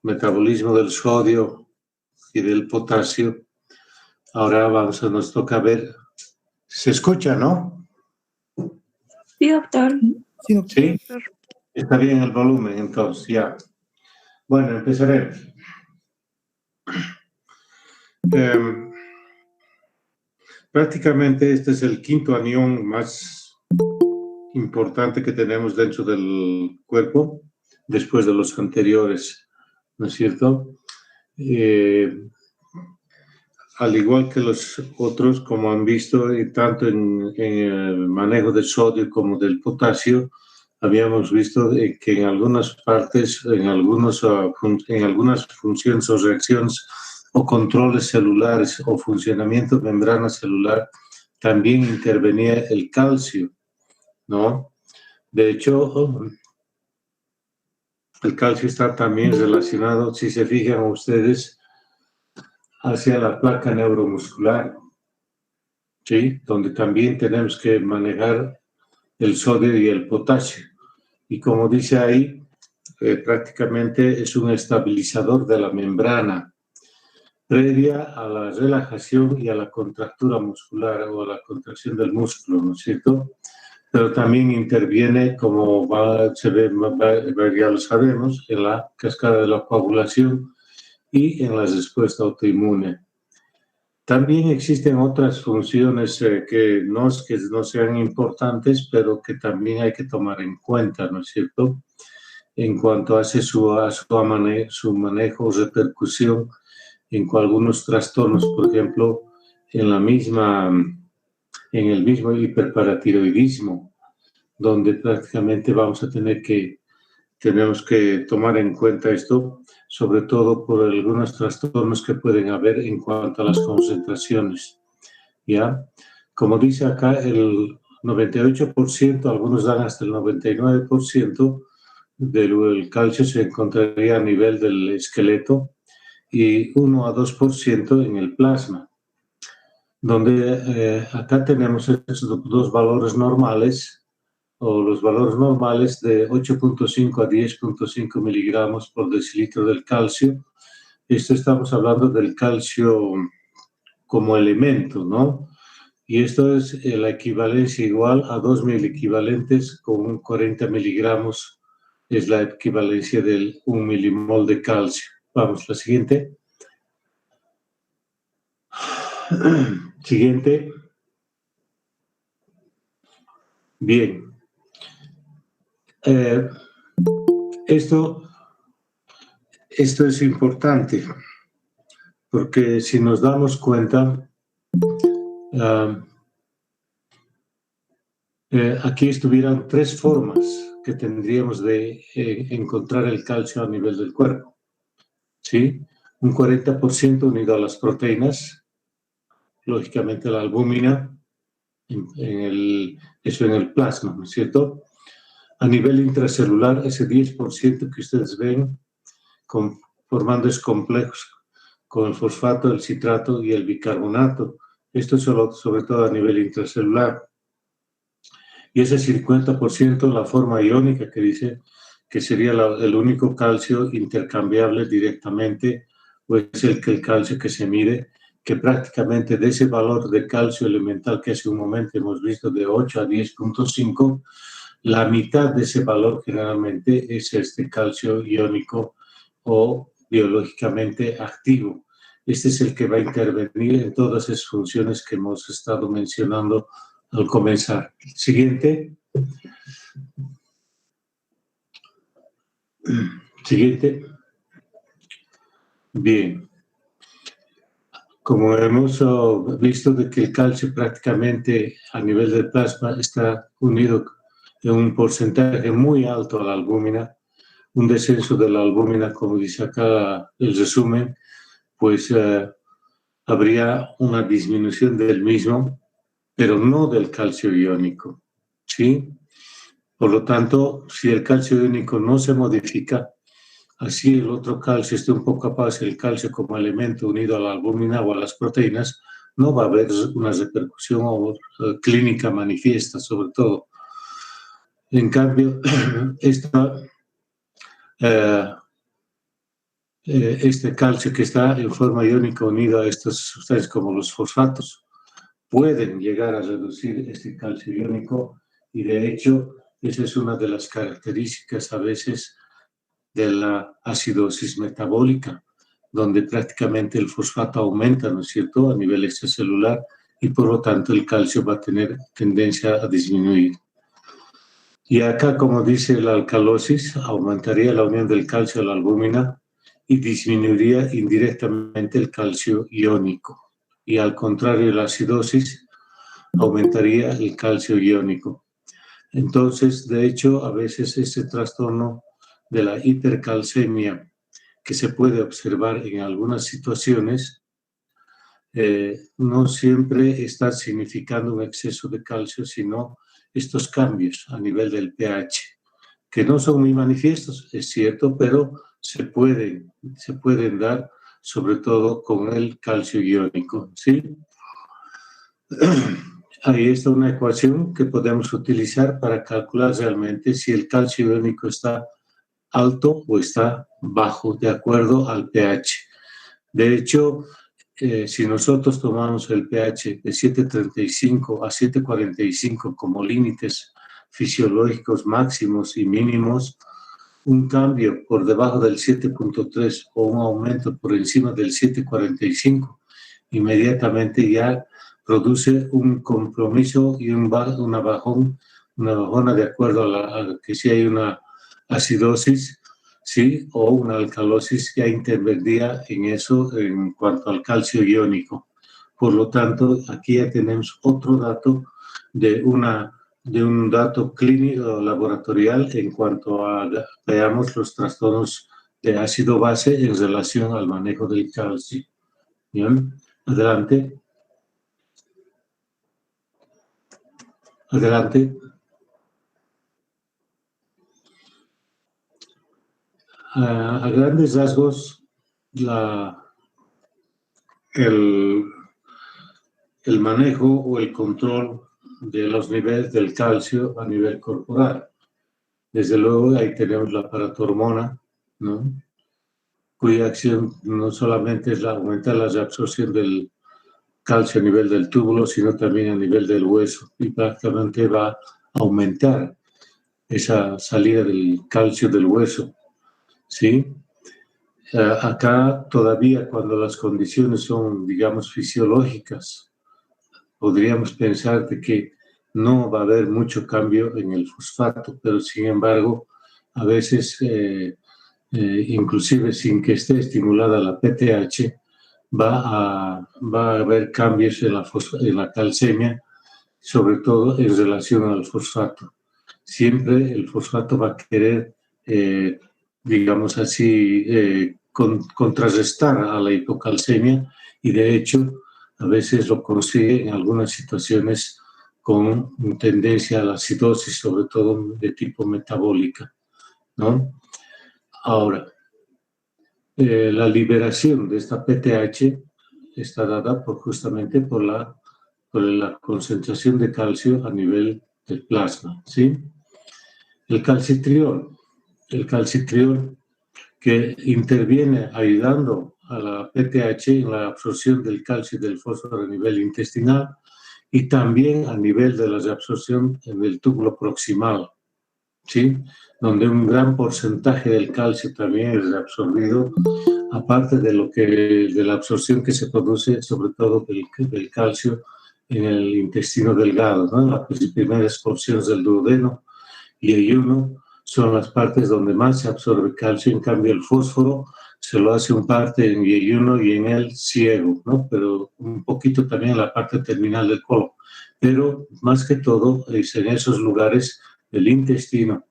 metabolismo del sodio y del potasio. Ahora nos toca ver. ¿Se escucha, no? Sí, doctor. Sí, está bien el volumen, entonces, ya. Bueno, empezaremos. Prácticamente este es el quinto anión más importante que tenemos dentro del cuerpo, después de los anteriores, ¿no es cierto? Al igual que los otros, como han visto, tanto en el manejo del sodio como del potasio, habíamos visto que en algunas partes, en algunas funciones o reacciones o controles celulares o funcionamiento de membrana celular, también intervenía el calcio, ¿no? De hecho, el calcio está también relacionado, si se fijan ustedes, hacia la placa neuromuscular, ¿sí? Donde también tenemos que manejar el sodio y el potasio. Y como dice ahí, prácticamente es un estabilizador de la membrana previa a la relajación y a la contractura muscular o a la contracción del músculo, ¿no es cierto? Pero también interviene, como ya lo sabemos, en la cascada de la coagulación y en la respuesta autoinmune. También existen otras funciones que no sean importantes, pero que también hay que tomar en cuenta, ¿no es cierto? En cuanto a su manejo o repercusión en algunos trastornos, por ejemplo, en el mismo hiperparatiroidismo, donde prácticamente tenemos que tomar en cuenta esto, sobre todo por algunos trastornos que pueden haber en cuanto a las concentraciones, ¿ya? Como dice acá, el 98%, algunos dan hasta el 99% del calcio se encontraría a nivel del esqueleto y 1 a 2% en el plasma, donde acá tenemos estos dos valores normales, o los valores normales de 8.5 a 10.5 miligramos por decilitro del calcio. Esto estamos hablando del calcio como elemento, ¿no? Y esto es la equivalencia igual a 2.000 equivalentes con 40 miligramos, es la equivalencia del 1 milimol de calcio. Vamos, la siguiente. Siguiente. Bien. Esto es importante, porque si nos damos cuenta, aquí estuvieran tres formas que tendríamos de encontrar el calcio a nivel del cuerpo, ¿sí? Un 40% unido a las proteínas, lógicamente la albúmina, eso en el plasma, ¿no es cierto? A nivel intracelular, ese 10% que ustedes ven formando complejos con el fosfato, el citrato y el bicarbonato. Esto es sobre todo a nivel intracelular. Y ese 50%, la forma iónica que dice que sería el único calcio intercambiable directamente, o es el calcio que se mide, que prácticamente de ese valor de calcio elemental que hace un momento hemos visto de 8 a 10.5, la mitad de ese valor generalmente es este calcio iónico o biológicamente activo. Este es el que va a intervenir en todas esas funciones que hemos estado mencionando al comenzar. Siguiente. Siguiente. Bien. Como hemos visto de que el calcio prácticamente a nivel del plasma está unido en un porcentaje muy alto a la albúmina, un descenso de la albúmina, como dice acá el resumen, pues habría una disminución del mismo, pero no del calcio iónico, ¿sí? Por lo tanto, si el calcio iónico no se modifica, así el otro calcio esté un poco capaz, el calcio como elemento unido a la albúmina o a las proteínas, no va a haber una repercusión clínica manifiesta, sobre todo. En cambio, esta este calcio que está en forma iónica unido a estas sustancias como los fosfatos, pueden llegar a reducir este calcio iónico y de hecho esa es una de las características a veces de la acidosis metabólica, donde prácticamente el fosfato aumenta, ¿no es cierto?, a nivel extracelular y por lo tanto el calcio va a tener tendencia a disminuir. Y acá, como dice la alcalosis, aumentaría la unión del calcio a la albúmina y disminuiría indirectamente el calcio iónico. Y al contrario, la acidosis aumentaría el calcio iónico. Entonces, de hecho, a veces ese trastorno de la hipercalcemia que se puede observar en algunas situaciones no siempre está significando un exceso de calcio, sino estos cambios a nivel del pH, que no son muy manifiestos, es cierto, pero se pueden dar, sobre todo con el calcio iónico, ¿sí? Ahí está una ecuación que podemos utilizar para calcular realmente si el calcio iónico está alto o está bajo, de acuerdo al pH. De hecho, si nosotros tomamos el pH de 7.35 a 7.45 como límites fisiológicos máximos y mínimos, un cambio por debajo del 7.3 o un aumento por encima del 7.45, inmediatamente ya produce un compromiso y una bajona de acuerdo a que si hay una acidosis, ¿sí? O una alcalosis ya intervendría en eso en cuanto al calcio iónico. Por lo tanto, aquí ya tenemos otro dato de un dato clínico laboratorial en cuanto a, veamos, los trastornos de ácido base en relación al manejo del calcio. Bien, adelante. Adelante. A grandes rasgos, el manejo o el control de los niveles del calcio a nivel corporal. Desde luego, ahí tenemos la paratormona, ¿no?, cuya acción no solamente es aumentar la reabsorción del calcio a nivel del túbulo, sino también a nivel del hueso, y prácticamente va a aumentar esa salida del calcio del hueso, ¿sí? Acá todavía cuando las condiciones son, digamos, fisiológicas, podríamos pensar de que no va a haber mucho cambio en el fosfato, pero sin embargo, a veces, inclusive sin que esté estimulada la PTH, va a haber cambios en la calcemia, sobre todo en relación al fosfato. Siempre el fosfato va a querer, digamos así, contrarrestar a la hipocalcemia y de hecho a veces lo consigue en algunas situaciones con tendencia a la acidosis, sobre todo de tipo metabólica, ¿no? Ahora, la liberación de esta PTH está dada justamente por la concentración de calcio a nivel del plasma, ¿sí? El calcitriol que interviene ayudando a la PTH en la absorción del calcio y del fósforo a nivel intestinal y también a nivel de la reabsorción en el túbulo proximal, ¿sí?, donde un gran porcentaje del calcio también es reabsorbido, aparte de la absorción que se produce sobre todo del calcio en el intestino delgado, ¿no? Las primeras porciones del duodeno y ayuno son las partes donde más se absorbe calcio. En cambio el fósforo se lo hace un parte en ayuno y en el ciego, ¿no?, pero un poquito también en la parte terminal del colon, pero más que todo es en esos lugares del intestino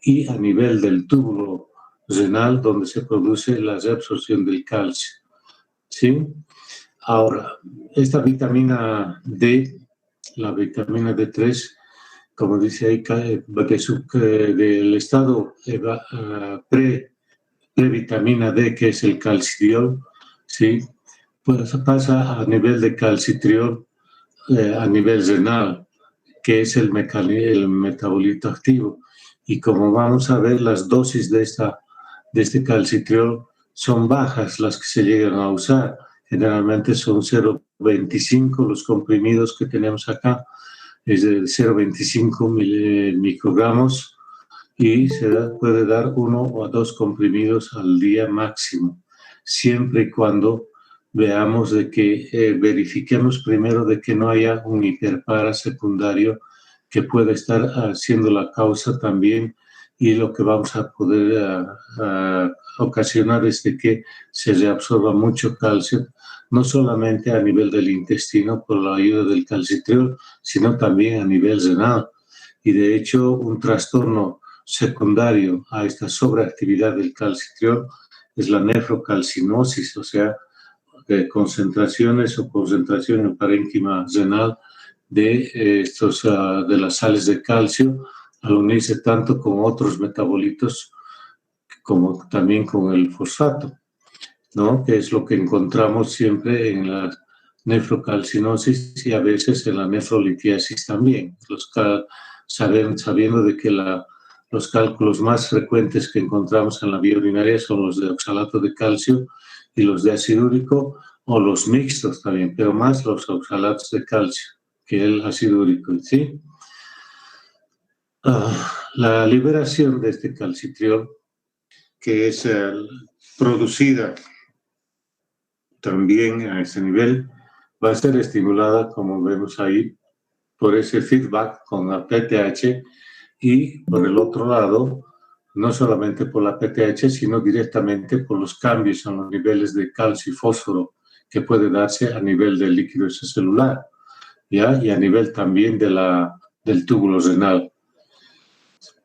y a nivel del túbulo renal donde se produce la reabsorción del calcio, ¿sí? Ahora, esta vitamina D, la vitamina D3, como dice ahí, del estado previtamina D, que es el calcitriol, ¿sí?, pues pasa a nivel de calcitriol a nivel renal, que es el metabolito activo. Y como vamos a ver, las dosis de este calcitriol son bajas las que se llegan a usar. Generalmente son 0,25 los comprimidos que tenemos acá, es de 0,25 microgramos y puede dar 1 o 2 comprimidos al día máximo, siempre y cuando veamos de que verifiquemos primero de que no haya un hiperpara secundario que pueda estar siendo la causa también, y lo que vamos a poder ocasionar es de que se reabsorba mucho calcio, no solamente a nivel del intestino por la ayuda del calcitriol, sino también a nivel renal. Y de hecho, un trastorno secundario a esta sobreactividad del calcitriol es la nefrocalcinosis, o sea, concentraciones en el parénquima renal de las sales de calcio al unirse tanto con otros metabolitos como también con el fosfato, ¿no? Que es lo que encontramos siempre en la nefrocalcinosis y a veces en la nefrolitiasis también. Sabiendo de que los cálculos más frecuentes que encontramos en la vía urinaria son los de oxalato de calcio y los de ácido úrico, o los mixtos también, pero más los oxalatos de calcio que el ácido úrico, ¿sí? La liberación de este calcitriol, que es producida también a ese nivel, va a ser estimulada, como vemos ahí, por ese feedback con la PTH, y por el otro lado, no solamente por la PTH, sino directamente por los cambios en los niveles de calcio y fósforo que puede darse a nivel del líquido extracelular, ¿ya? Y a nivel también del túbulo renal,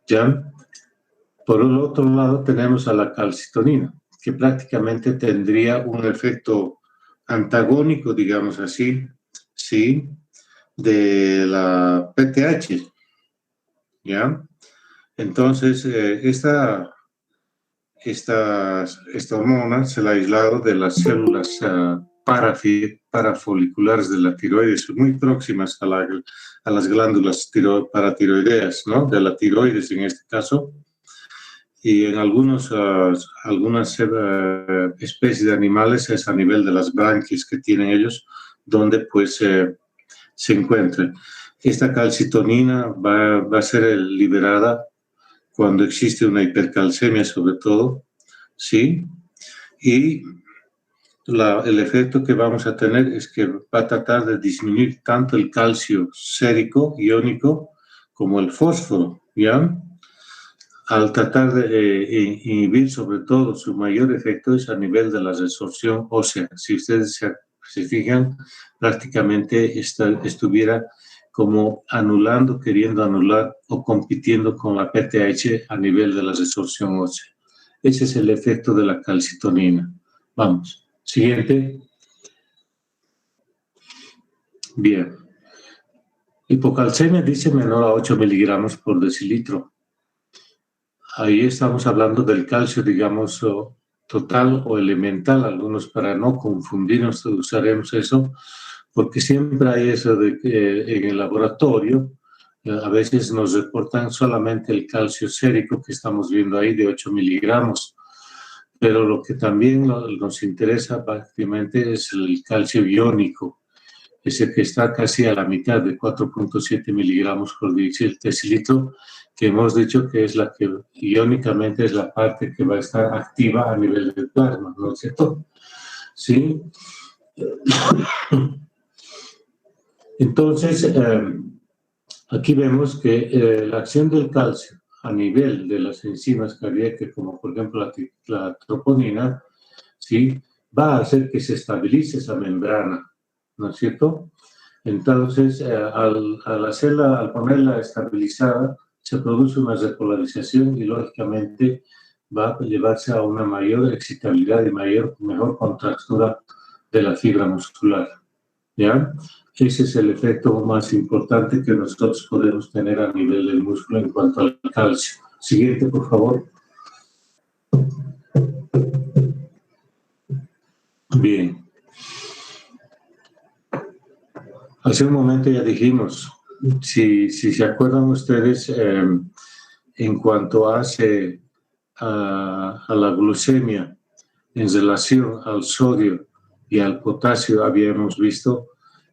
¿ya? Por el otro lado tenemos a la calcitonina, que prácticamente tendría un efecto antagónico, digamos así, ¿sí?, de la PTH, ¿ya? Entonces, esta hormona se la ha aislado de las células parafoliculares de la tiroides, muy próximas a las glándulas paratiroideas, ¿no? De la tiroides en este caso. Y en algunas especies de animales es a nivel de las branquias que tienen ellos, donde pues se encuentra. Esta calcitonina va a ser liberada cuando existe una hipercalcemia, sobre todo, ¿sí? Y el efecto que vamos a tener es que va a tratar de disminuir tanto el calcio sérico, iónico, como el fósforo, ¿ya? Al tratar de inhibir, sobre todo, su mayor efecto es a nivel de la resorción ósea. Si ustedes se fijan, prácticamente estuviera como queriendo anular o compitiendo con la PTH a nivel de la resorción ósea. Ese es el efecto de la calcitonina. Vamos, siguiente. Bien. Hipocalcemia dice menor a 8 miligramos por decilitro. Ahí estamos hablando del calcio, digamos, total o elemental. Algunos, para no confundirnos, usaremos eso, porque siempre hay eso de que en el laboratorio a veces nos reportan solamente el calcio sérico que estamos viendo ahí de 8 miligramos, pero lo que también nos interesa prácticamente es el calcio iónico, ese que está casi a la mitad de 4.7 miligramos por decilitro, que hemos dicho que es la que iónicamente es la parte que va a estar activa a nivel del plasma, ¿no es cierto? Sí. Entonces, aquí vemos que la acción del calcio a nivel de las enzimas cardíacas, como por ejemplo la troponina, ¿sí?, va a hacer que se estabilice esa membrana, ¿no es cierto? Entonces, al ponerla estabilizada, se produce una repolarización y, lógicamente, va a llevarse a una mayor excitabilidad y mejor contractura de la fibra muscular, ¿ya? Ese es el efecto más importante que nosotros podemos tener a nivel del músculo en cuanto al calcio. Siguiente, por favor. Bien. Hace un momento ya dijimos, si se acuerdan ustedes, en cuanto a la glucemia, en relación al sodio y al potasio habíamos visto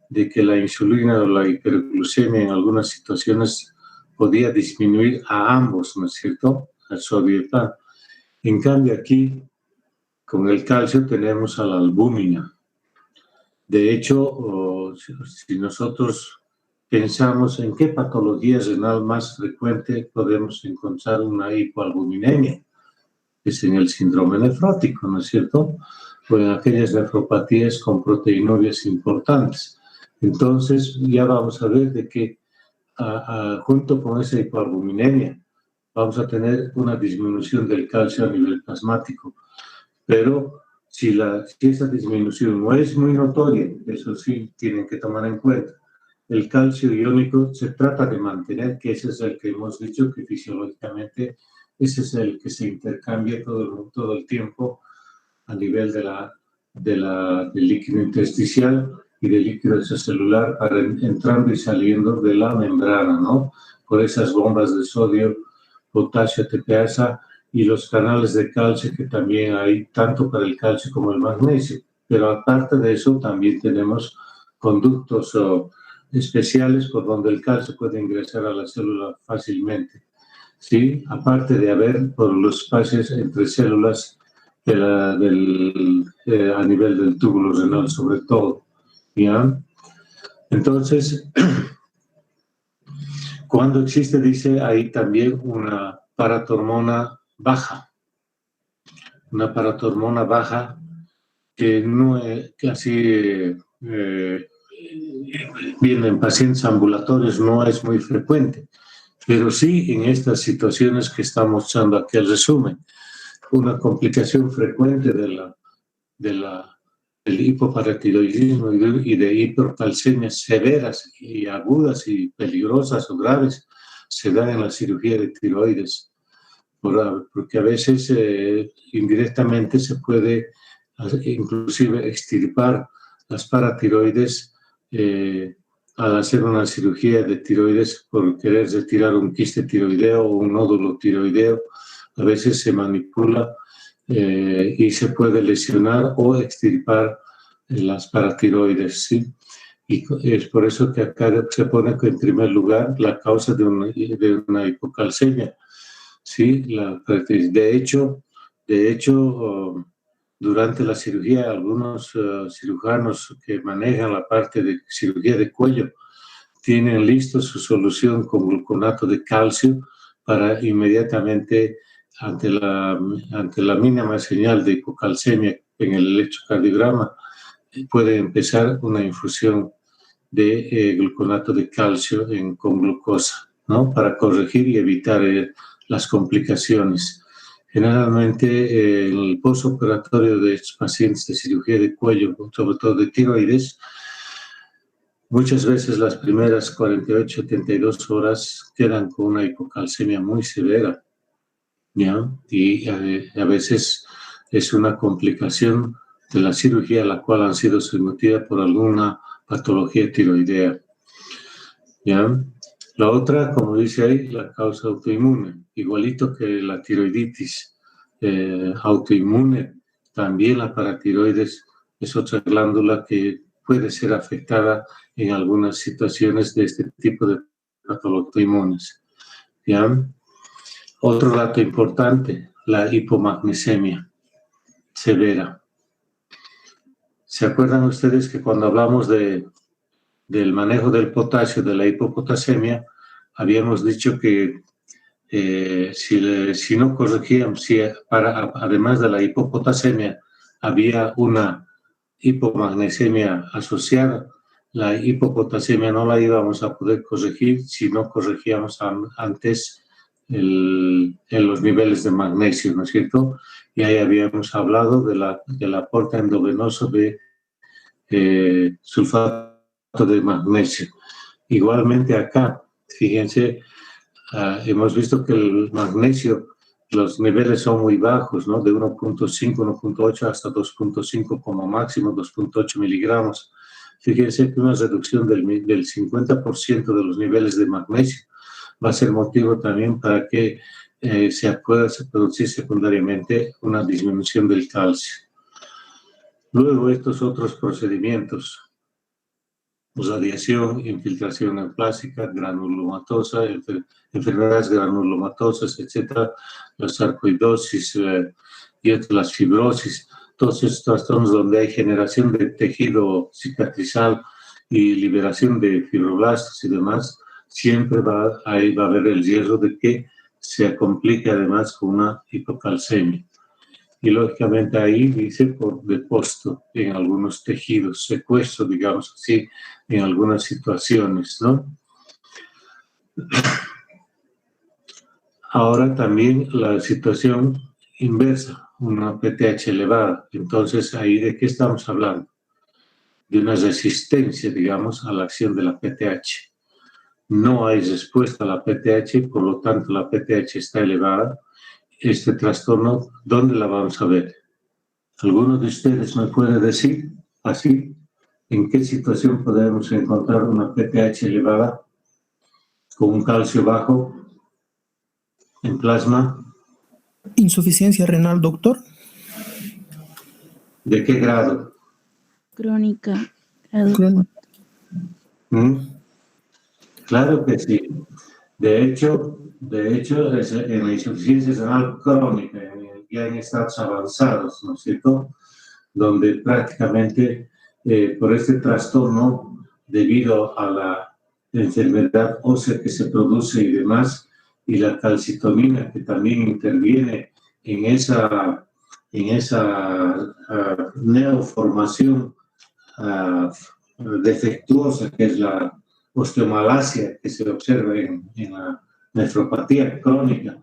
de que la insulina o la hiperglucemia en algunas situaciones podía disminuir a ambos, ¿no es cierto?, al sodio y el pan. En cambio aquí, con el calcio tenemos a la albúmina. De hecho, si nosotros pensamos en qué patología renal más frecuente podemos encontrar una hipoalbuminemia, es en el síndrome nefrótico, ¿no es cierto?, o en aquellas nefropatías con proteinurias importantes. Entonces, ya vamos a ver de que junto con esa hipoalbuminemia vamos a tener una disminución del calcio a nivel plasmático. Pero si esa disminución no es muy notoria, eso sí tienen que tomar en cuenta, el calcio iónico se trata de mantener, que ese es el que hemos dicho que fisiológicamente ese es el que se intercambia todo el tiempo a nivel del líquido intersticial y del líquido extracelular, entrando y saliendo de la membrana, ¿no? Por esas bombas de sodio, potasio, ATPasa y los canales de calcio que también hay, tanto para el calcio como el magnesio. Pero aparte de eso, también tenemos conductos especiales por donde el calcio puede ingresar a la célula fácilmente. ¿Sí? Aparte de haber por los espacios entre células a nivel del túbulo renal sobre todo, ¿ya? Entonces, cuando existe, dice, ahí también una paratormona baja, que no es casi bien en pacientes ambulatorios no es muy frecuente, pero sí en estas situaciones que está mostrando aquí el resumen. Una complicación frecuente del hipoparatiroidismo y de hipercalcemias severas y agudas y peligrosas o graves se dan en la cirugía de tiroides, porque a veces indirectamente se puede inclusive extirpar las paratiroides al hacer una cirugía de tiroides por querer retirar un quiste tiroideo o un nódulo tiroideo. A veces se manipula y se puede lesionar o extirpar las paratiroides, ¿sí? Y es por eso que acá se pone en primer lugar la causa de una hipocalcemia, ¿sí? De hecho, durante la cirugía, algunos cirujanos que manejan la parte de cirugía de cuello tienen listo su solución con gluconato de calcio para inmediatamente, ante la mínima señal de hipocalcemia en el electrocardiograma, puede empezar una infusión de gluconato de calcio con glucosa, ¿no? Para corregir y evitar las complicaciones. Generalmente, en el postoperatorio de estos pacientes de cirugía de cuello, sobre todo de tiroides, muchas veces las primeras 48, 72 horas quedan con una hipocalcemia muy severa, ¿ya? Y a veces es una complicación de la cirugía a la cual han sido sometidas por alguna patología tiroidea, ¿ya? La otra, como dice ahí, la causa autoinmune, igualito que la tiroiditis autoinmune, también la paratiroides es otra glándula que puede ser afectada en algunas situaciones de este tipo de patologías autoinmunes, ¿ya? Otro dato importante, la hipomagnesemia severa. ¿Se acuerdan ustedes que cuando hablamos del manejo del potasio, de la hipopotasemia, habíamos dicho que si no corregíamos, además de la hipopotasemia, había una hipomagnesemia asociada, la hipopotasemia no la íbamos a poder corregir si no corregíamos antes en los niveles de magnesio, ¿no es cierto? Y ahí habíamos hablado del aporte endovenoso de sulfato de magnesio. Igualmente acá, fíjense, hemos visto que el magnesio, los niveles son muy bajos, ¿no? De 1.5, 1.8 hasta 2.5 como máximo, 2.8 miligramos. Fíjense que una reducción del 50% de los niveles de magnesio va a ser motivo también para que se pueda producir secundariamente una disminución del calcio, Luego estos otros procedimientos, radiación, infiltración neoplásica, granulomatosa, enfermedades granulomatosas, etcétera, la sarcoidosis y las fibrosis, todos estos trastornos donde hay generación de tejido cicatrizal y liberación de fibroblastos y demás, siempre ahí va a haber el riesgo de que se complique además con una hipocalcemia. Y lógicamente ahí dice por depósito en algunos tejidos, secuestro, digamos así, en algunas situaciones, ¿no? Ahora también la situación inversa, una PTH elevada. Entonces, ¿ahí de qué estamos hablando? De una resistencia, digamos, a la acción de la PTH. No hay respuesta a la PTH, por lo tanto la PTH está elevada. Este trastorno, ¿dónde la vamos a ver? ¿Alguno de ustedes me puede decir, así, en qué situación podemos encontrar una PTH elevada con un calcio bajo en plasma? Insuficiencia renal, doctor. ¿De qué grado? Crónica. Claro que sí. De hecho, en la insuficiencia renal crónica, ya en estados avanzados, ¿no es cierto?, donde prácticamente por este trastorno, debido a la enfermedad ósea que se produce y demás, y la calcitonina que también interviene en esa neoformación defectuosa, que es la osteomalacia que se observa en la nefropatía crónica,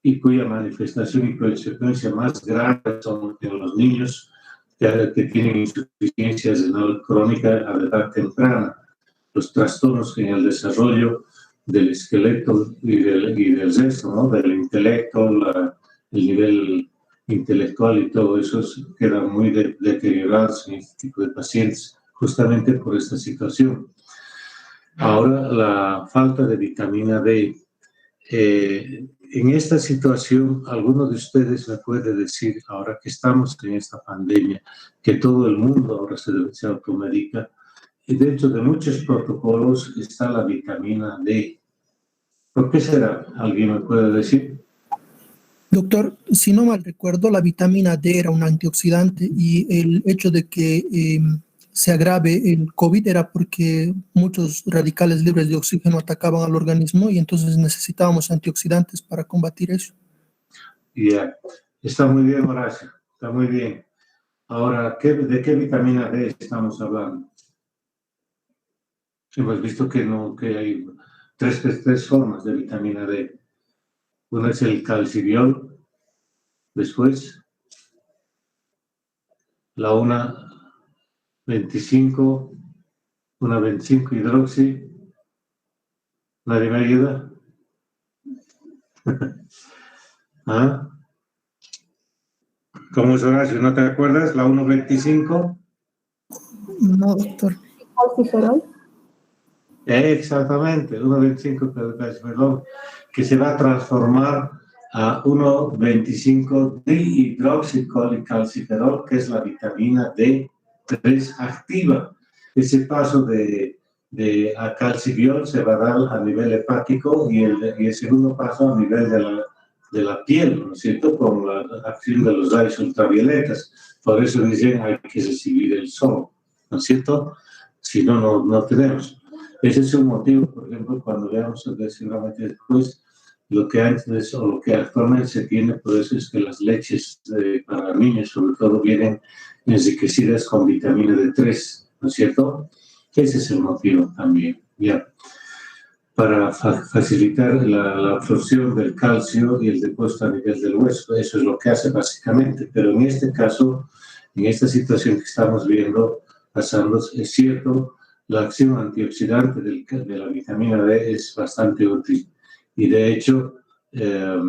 y cuya manifestación y consecuencia más grave son en los niños que tienen insuficiencia renal crónica a edad temprana, los trastornos en el desarrollo del esqueleto y del resto, ¿no?, del intelecto, el nivel intelectual y todo eso queda muy deteriorados en este tipo de pacientes, justamente por esta situación. Ahora, la falta de vitamina D. En esta situación, ¿alguno de ustedes me puede decir, ahora que estamos en esta pandemia, que todo el mundo ahora se automedica, y dentro de muchos protocolos está la vitamina D? ¿Por qué será? ¿Alguien me puede decir? Doctor, si no mal recuerdo, la vitamina D era un antioxidante y el hecho de que se agrave el COVID era porque muchos radicales libres de oxígeno atacaban al organismo y entonces necesitábamos antioxidantes para combatir eso. Ya, está muy bien, Horacio, está muy bien. Ahora, ¿de qué vitamina D estamos hablando? Hemos visto que hay tres formas de vitamina D. Una es el calcidiol, después la 1,25, 1,25 hidroxi. ¿Nadie me ayuda? ¿Ah? ¿Cómo es, Horacio? ¿No te acuerdas? ¿La 1,25? No, doctor. Calciferol. Exactamente, 1,25 calciferol, que se va a transformar a 1,25 dihidroxicalciferol, que es la vitamina D3 activa. Ese paso a calciviol se va a dar a nivel hepático y el segundo paso a nivel de la piel, ¿no es cierto?, con la acción de los rayos ultravioletas. Por eso dicen hay que recibir el sol, ¿no es cierto? Si no, no tenemos. Ese es un motivo, por ejemplo, cuando veamos seguramente después lo que antes o lo que actualmente se tiene, por eso es que las leches para niños, sobre todo, vienen enriquecidas con vitamina D3, ¿no es cierto? Ese es el motivo también, ya. Para facilitar la absorción del calcio y el depósito a nivel del hueso, eso es lo que hace básicamente. Pero en este caso, en esta situación que estamos viendo, pasando, es cierto, la acción antioxidante de la vitamina D es bastante útil. Y de hecho, esto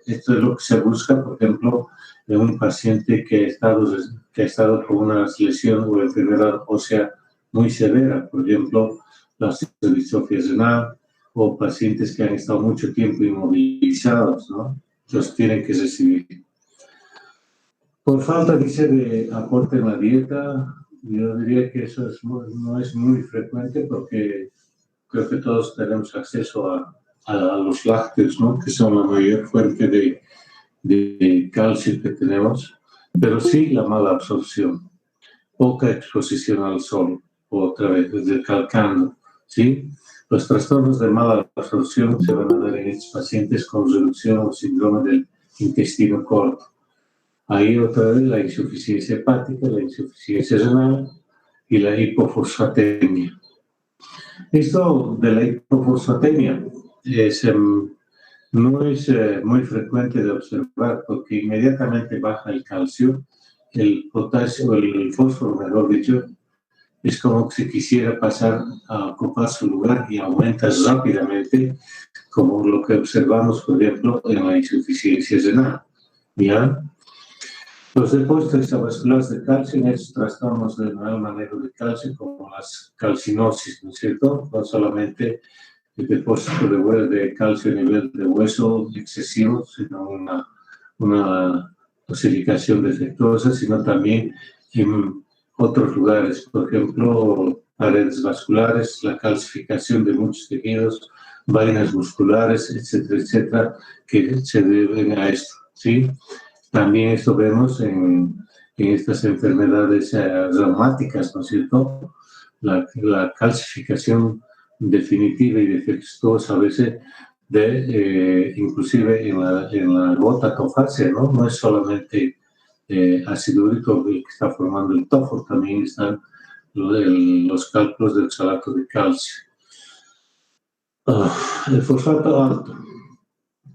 es lo que se busca, por ejemplo, en un paciente que ha estado con una lesión o enfermedad ósea muy severa, por ejemplo, la distrofia renal, o pacientes que han estado mucho tiempo inmovilizados, ¿no? Los tienen que recibir. Por falta, dice, de aporte en la dieta, yo diría que eso no es muy frecuente porque creo que todos tenemos acceso a los lácteos, ¿no? Que son la mayor fuente de calcio que tenemos, pero sí la mala absorción, poca exposición al sol, otra vez recalcando, ¿sí? Los trastornos de mala absorción se van a dar en estos pacientes con reducción o síndrome del intestino corto. Ahí otra vez la insuficiencia hepática, la insuficiencia renal y la hipofosfatemia. Esto de la hipofosfatemia no es muy frecuente de observar porque inmediatamente baja el calcio, el potasio, el fósforo, mejor dicho, es como si quisiera pasar a ocupar su lugar y aumenta rápidamente, como lo que observamos, por ejemplo, en la insuficiencia renal. ¿Ya? Los depósitos extravasculares de calcio en estos trastornos de mal manejo de calcio, como las calcinosis, ¿no es cierto? No solamente el depósito de calcio a nivel de hueso excesivo, sino una osificación defectuosa, sino también en otros lugares, por ejemplo, paredes vasculares, la calcificación de muchos tejidos, vainas musculares, etcétera, etcétera, que se deben a esto, ¿sí? También esto vemos en estas enfermedades reumáticas, ¿no es cierto? La calcificación definitiva y defectuosa a veces inclusive en la gota tofácea, ¿no? No es solamente ácido úrico el que está formando el tofo, también están los cálculos del oxalato de calcio. El fosfato alto,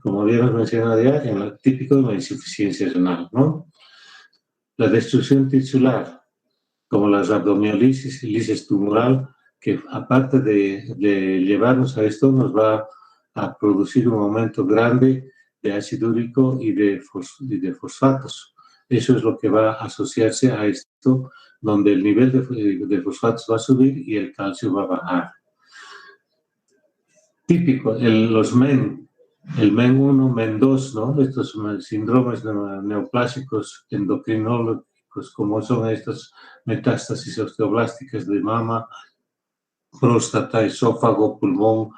como habíamos mencionado ya, típico de la insuficiencia renal, ¿no? La destrucción tisular, como la rhabdomiolisis y lisis tumoral, que aparte de llevarnos a esto, nos va a producir un aumento grande de ácido úrico y de fosfatos. Eso es lo que va a asociarse a esto, donde el nivel de fosfatos va a subir y el calcio va a bajar. Típico, los MEN, el MEN 1, MEN 2, ¿no? Estos síndromes neoplásicos endocrinológicos, como son estas metástasis osteoblásticas de mama, próstata, esófago, pulmón.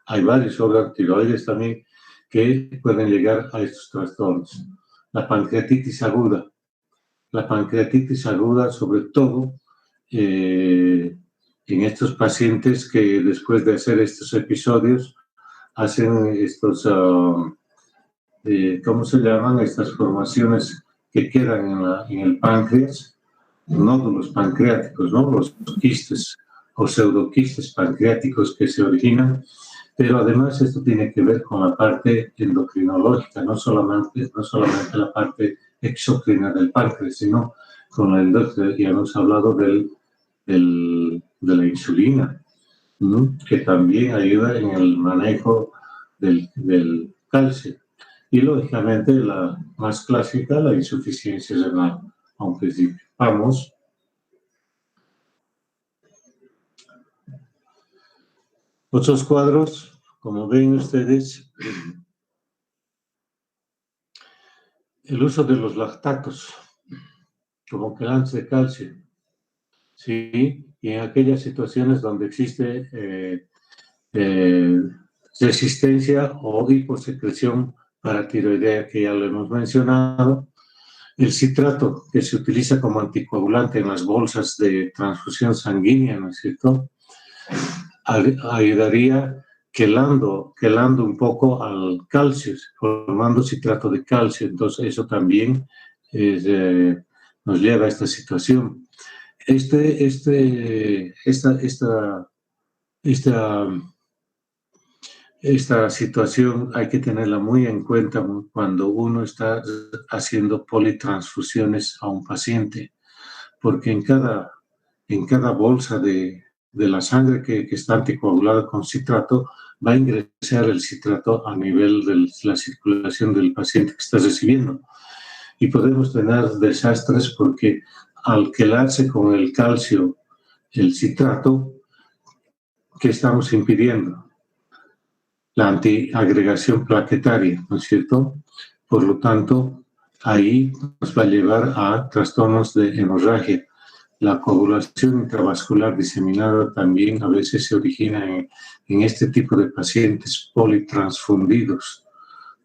Hay varios órganos, tiroides también, que pueden llegar a estos trastornos. La pancreatitis aguda. La pancreatitis aguda, sobre todo, en estos pacientes que después de hacer estos episodios hacen estos, ¿cómo se llaman? Estas formaciones que quedan en el páncreas, nódulos pancreáticos, ¿no? Los quistes o pseudoquistes pancreáticos que se originan, pero además esto tiene que ver con la parte endocrinológica, no solamente la parte exocrina del páncreas, sino con la endócrina. Ya hemos hablado de la insulina, ¿no? Que también ayuda en el manejo del calcio. Y lógicamente la más clásica, la insuficiencia renal, aunque si vamos. Otros cuadros, como ven ustedes, el uso de los lactatos como quelantes de calcio, ¿sí? Y en aquellas situaciones donde existe resistencia o hiposecreción paratiroidea, que ya lo hemos mencionado, el citrato, que se utiliza como anticoagulante en las bolsas de transfusión sanguínea, ¿no es cierto?, ayudaría quelando un poco al calcio, formando citrato de calcio. Entonces eso también nos lleva a esta situación. Esta situación hay que tenerla muy en cuenta cuando uno está haciendo politransfusiones a un paciente, porque en cada bolsa de la sangre que está anticoagulada con citrato, va a ingresar el citrato a nivel de la circulación del paciente que está recibiendo. Y podemos tener desastres porque al quelarse con el calcio, el citrato, ¿qué estamos impidiendo? La antiagregación plaquetaria, ¿no es cierto? Por lo tanto, ahí nos va a llevar a trastornos de hemorragia. La coagulación intravascular diseminada también a veces se origina en este tipo de pacientes politransfundidos.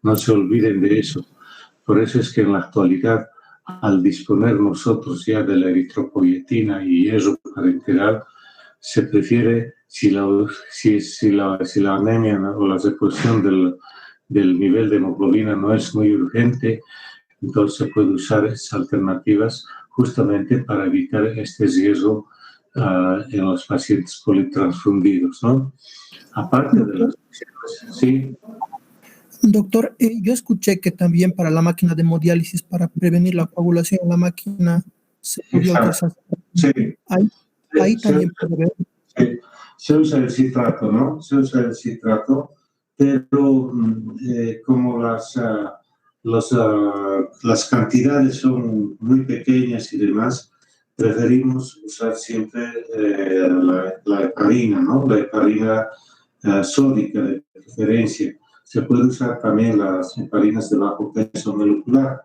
No se olviden de eso. Por eso es que en la actualidad, al disponer nosotros ya de la eritropoyetina y hierro parenteral, se prefiere, si la anemia o la reposición del nivel de hemoglobina no es muy urgente, entonces se puede usar esas alternativas justamente para evitar este riesgo en los pacientes politransfundidos, ¿no? Aparte de las... Sí. Doctor, yo escuché que también para la máquina de hemodiálisis, para prevenir la coagulación en la máquina, se podía utilizar. Sí. Ahí también puede ver. Sí. Se usa el citrato, ¿no? Se usa el citrato, pero como las cantidades son muy pequeñas y demás, preferimos usar siempre la heparina, ¿no? La heparina sódica de preferencia. Se puede usar también las heparinas de bajo peso molecular,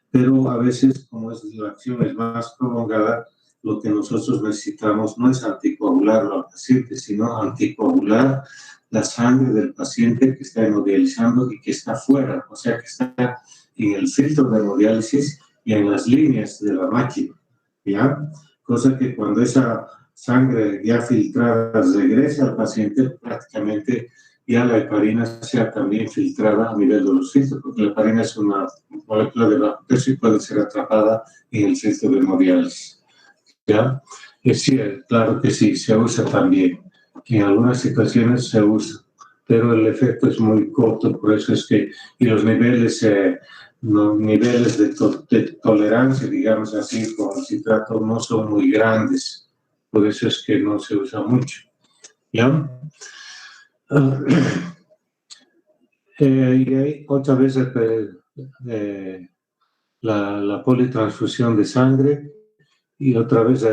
pero a veces, como la acción es más prolongada, lo que nosotros necesitamos no es anticoagular al paciente, sino anticoagular la sangre del paciente que está hemodializando y que está fuera, o sea, que está en el filtro de hemodiálisis y en las líneas de la máquina, ¿ya? Cosa que cuando esa sangre ya filtrada regresa al paciente, prácticamente ya la heparina sea también filtrada a nivel de los filtros, porque la heparina es una molécula de bajo peso y puede ser atrapada en el filtro de hemodiálisis. ¿Ya? Sí, claro que sí, se usa también. En algunas situaciones se usa, pero el efecto es muy corto, por eso es que, y los niveles de tolerancia, digamos así, con el citrato no son muy grandes, por eso es que no se usa mucho. ¿Ya? Y hay otra vez la politransfusión de sangre, y otra vez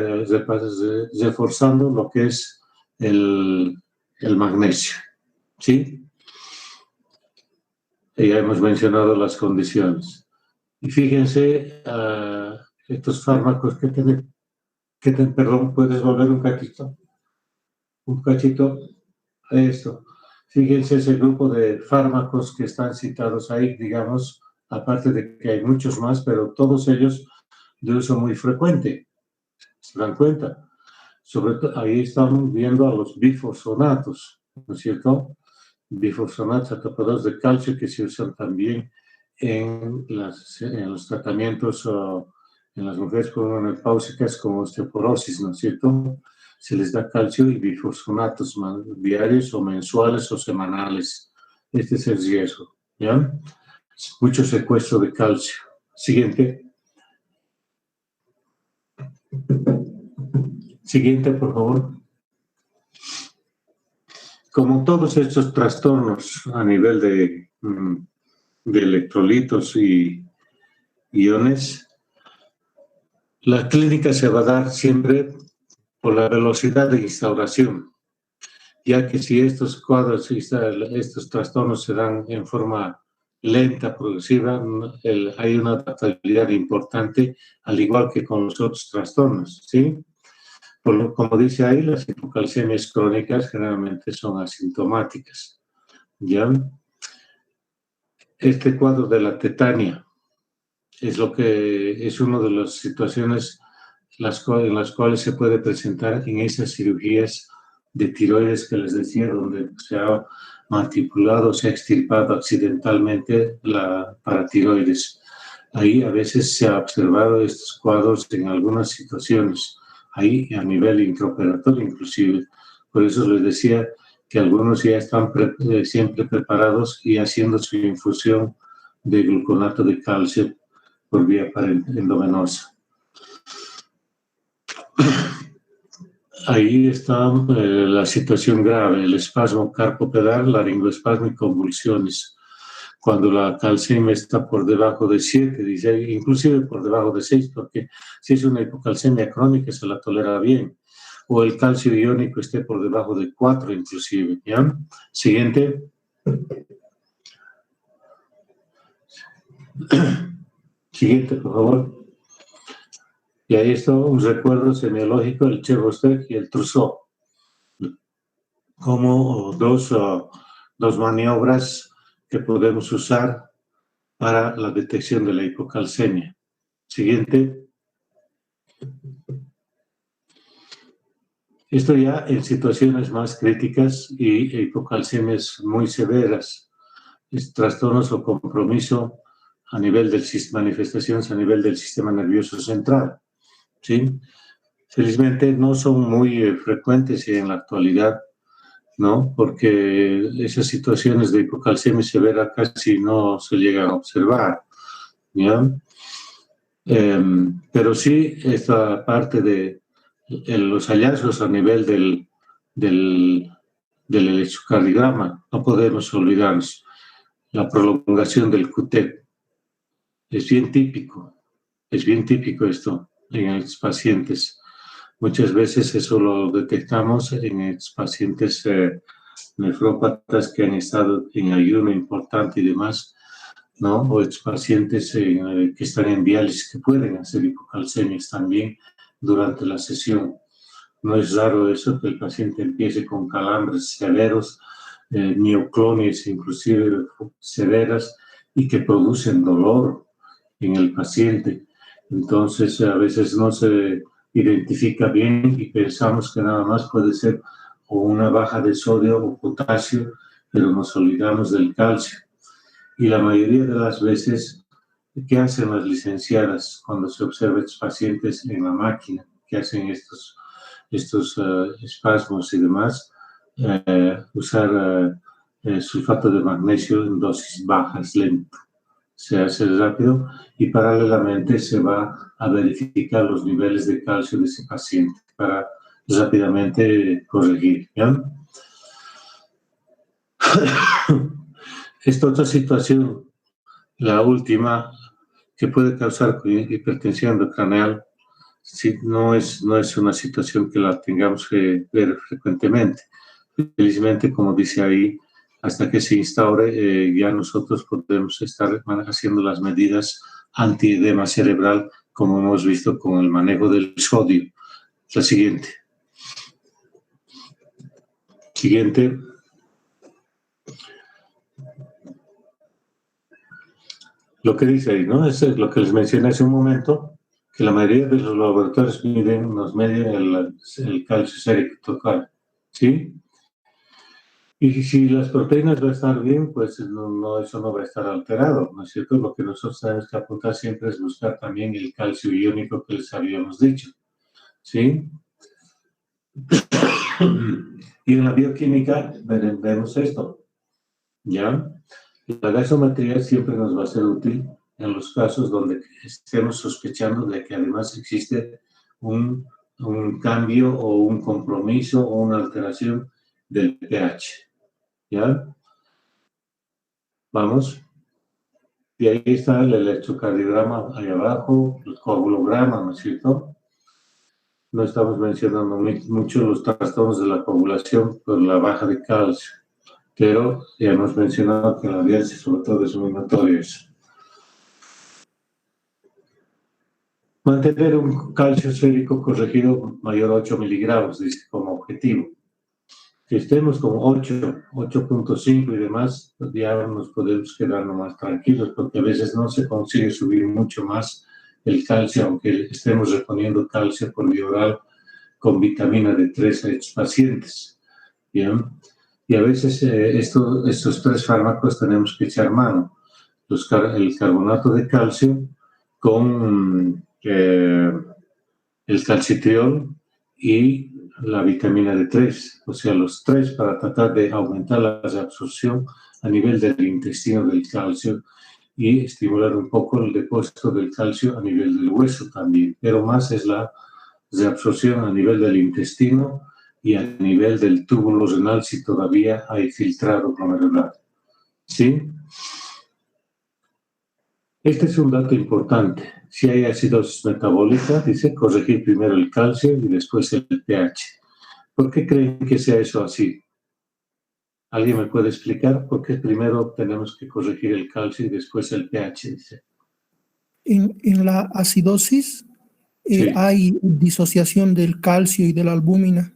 reforzando lo que es el magnesio, ¿sí? Y ya hemos mencionado las condiciones. Y fíjense, estos fármacos perdón, ¿puedes volver un cachito? Un cachito, esto. Fíjense ese grupo de fármacos que están citados ahí, digamos, aparte de que hay muchos más, pero todos ellos de uso muy frecuente. ¿Se dan cuenta? Sobre todo, ahí estamos viendo a los bifosfonatos, ¿no es cierto? Bifosfonatos atrapados de calcio que se usan también en los tratamientos en las mujeres menopáusicas como osteoporosis, ¿no es cierto? Se les da calcio y bifosfonatos diarios o mensuales o semanales. Este es el riesgo, ¿ya? Mucho secuestro de calcio. Siguiente. Siguiente, por favor. Como todos estos trastornos a nivel de electrolitos y iones, la clínica se va a dar siempre por la velocidad de instauración, ya que si estos cuadros, estos trastornos se dan en forma lenta, progresiva, hay una adaptabilidad importante, al igual que con los otros trastornos, ¿sí? Como dice ahí, las hipocalcemias crónicas generalmente son asintomáticas, ¿ya? Este cuadro de la tetania es una de las situaciones en las cuales se puede presentar en esas cirugías de tiroides que les decía, donde se ha manipulado, se ha extirpado accidentalmente la paratiroides. Ahí a veces se ha observado estos cuadros en algunas situaciones, ahí a nivel intraoperatorio inclusive. Por eso les decía que algunos ya están siempre preparados y haciendo su infusión de gluconato de calcio por vía endovenosa. Ahí está la situación grave, el espasmo carpopedal, laringoespasmo y convulsiones. Cuando la calcemia está por debajo de 7, dice, inclusive por debajo de 6, porque si es una hipocalcemia crónica se la tolera bien. O el calcio iónico esté por debajo de 4 inclusive, ¿ya? Siguiente. Siguiente, por favor. Y ahí está un recuerdo semiológico del Chebostek y el Trousseau, como dos maniobras que podemos usar para la detección de la hipocalcemia. Siguiente. Esto ya en situaciones más críticas y hipocalcemias muy severas, trastornos o compromiso a nivel del manifestaciones a nivel del sistema nervioso central, ¿sí? Felizmente no son muy frecuentes en la actualidad, ¿no? Porque esas situaciones de hipocalcemia severa casi no se llegan a observar, ¿ya? Pero sí esta parte de los hallazgos a nivel del electrocardiograma, no podemos olvidarnos. La prolongación del QT es bien típico esto en los pacientes. Muchas veces eso lo detectamos en los pacientes nefrópatas que han estado en ayuno importante y demás, ¿no? O pacientes que están en diálisis que pueden hacer hipocalcemias también durante la sesión. No es raro eso que el paciente empiece con calambres severos, mioclonias inclusive severas y que producen dolor en el paciente. Entonces a veces no se identifica bien y pensamos que nada más puede ser o una baja de sodio o potasio, pero nos olvidamos del calcio. Y la mayoría de las veces, ¿qué hacen las licenciadas cuando se observa a estos pacientes en la máquina? ¿Qué hacen estos espasmos y demás? Usar sulfato de magnesio en dosis bajas, lento. Se hace rápido y paralelamente se va a verificar los niveles de calcio de ese paciente para rápidamente corregir, ¿ya? Esta otra situación, la última, que puede causar hipertensión endocraneal, sí, no es una situación que la tengamos que ver frecuentemente. Felizmente, como dice ahí, hasta que se instaure, ya nosotros podemos estar haciendo las medidas antiedema cerebral, como hemos visto con el manejo del sodio. La siguiente. Siguiente. Lo que dice ahí, ¿no? Es lo que les mencioné hace un momento, que la mayoría de los laboratorios nos miden el calcio sérico total, ¿sí? Y si las proteínas van a estar bien, pues eso no va a estar alterado, ¿no es cierto? Lo que nosotros tenemos que apuntar siempre es buscar también el calcio iónico que les habíamos dicho, ¿sí? Y en la bioquímica vemos esto, ¿ya? La gasometría siempre nos va a ser útil en los casos donde estemos sospechando de que además existe un cambio o un compromiso o una alteración del pH. ¿Ya? Vamos. Y ahí está el electrocardiograma ahí abajo, el coagulograma, ¿no es cierto? No estamos mencionando mucho los trastornos de la coagulación por la baja de calcio, pero ya hemos mencionado que la diálisis sobre todo es muy notorio eso. Mantener un calcio sérico corregido mayor a 8 miligramos, dice, como objetivo. Si estemos con 8.5 y demás, pues ya nos podemos quedar más tranquilos, porque a veces no se consigue subir mucho más el calcio, aunque estemos reponiendo calcio por vía oral con vitamina D3 a estos pacientes. ¿Bien? Y a veces estos tres fármacos tenemos que echar mano. El carbonato de calcio con el calcitriol y la vitamina D3, o sea, los tres para tratar de aumentar la absorción a nivel del intestino del calcio y estimular un poco el depósito del calcio a nivel del hueso también, pero más es la reabsorción a nivel del intestino y a nivel del túbulo renal si todavía hay filtrado glomerular. ¿Sí? Este es un dato importante. Si hay acidosis metabólica, dice corregir primero el calcio y después el pH. ¿Por qué creen que sea eso así? ¿Alguien me puede explicar por qué primero tenemos que corregir el calcio y después el pH? Dice. En la acidosis Sí. hay disociación del calcio y de la albúmina.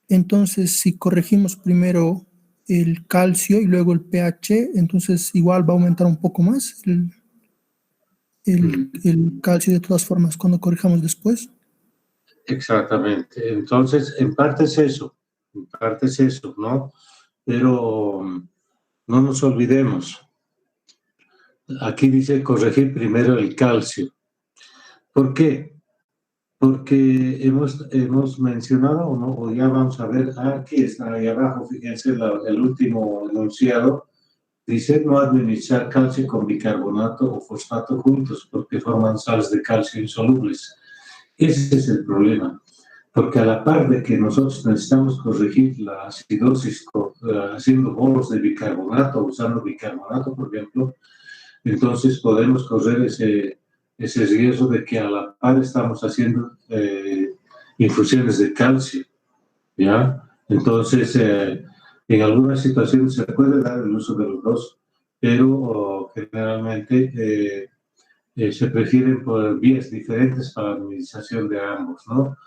Entonces, si corregimos primero el calcio y luego el pH, entonces igual va a aumentar un poco más el calcio de todas formas cuando corrijamos después. Exactamente. Entonces, en parte es eso, ¿no? Pero no nos olvidemos. Aquí dice corregir primero el calcio. ¿Por qué? Porque hemos mencionado, ¿o no? O ya vamos a ver, aquí está, ahí abajo, fíjense, el último enunciado, dice no administrar calcio con bicarbonato o fosfato juntos porque forman sales de calcio insolubles. Ese es el problema, porque a la par de que nosotros necesitamos corregir la acidosis haciendo bolos de bicarbonato, usando bicarbonato, por ejemplo, entonces podemos correr ese riesgo de que a la par estamos haciendo infusiones de calcio, ¿ya? Entonces, en algunas situaciones se puede dar el uso de los dos, pero generalmente se prefieren por vías diferentes para la administración de ambos, ¿no?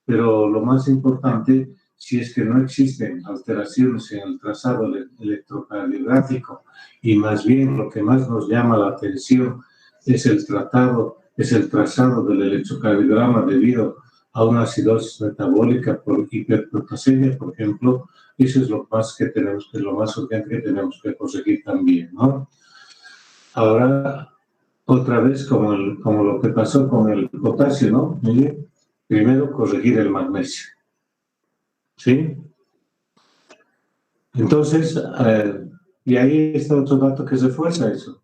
Pero lo más importante, si es que no existen alteraciones en el trazado electrocardiográfico y más bien lo que más nos llama la atención es el trazado del electrocardiograma debido a una acidosis metabólica por hiperprotasemia, por ejemplo, eso es lo más urgente que tenemos que conseguir también, ¿no? Ahora, otra vez, como lo que pasó con el potasio, ¿no? Mire, primero corregir el magnesio, ¿sí? Entonces, y ahí está otro dato que refuerza eso.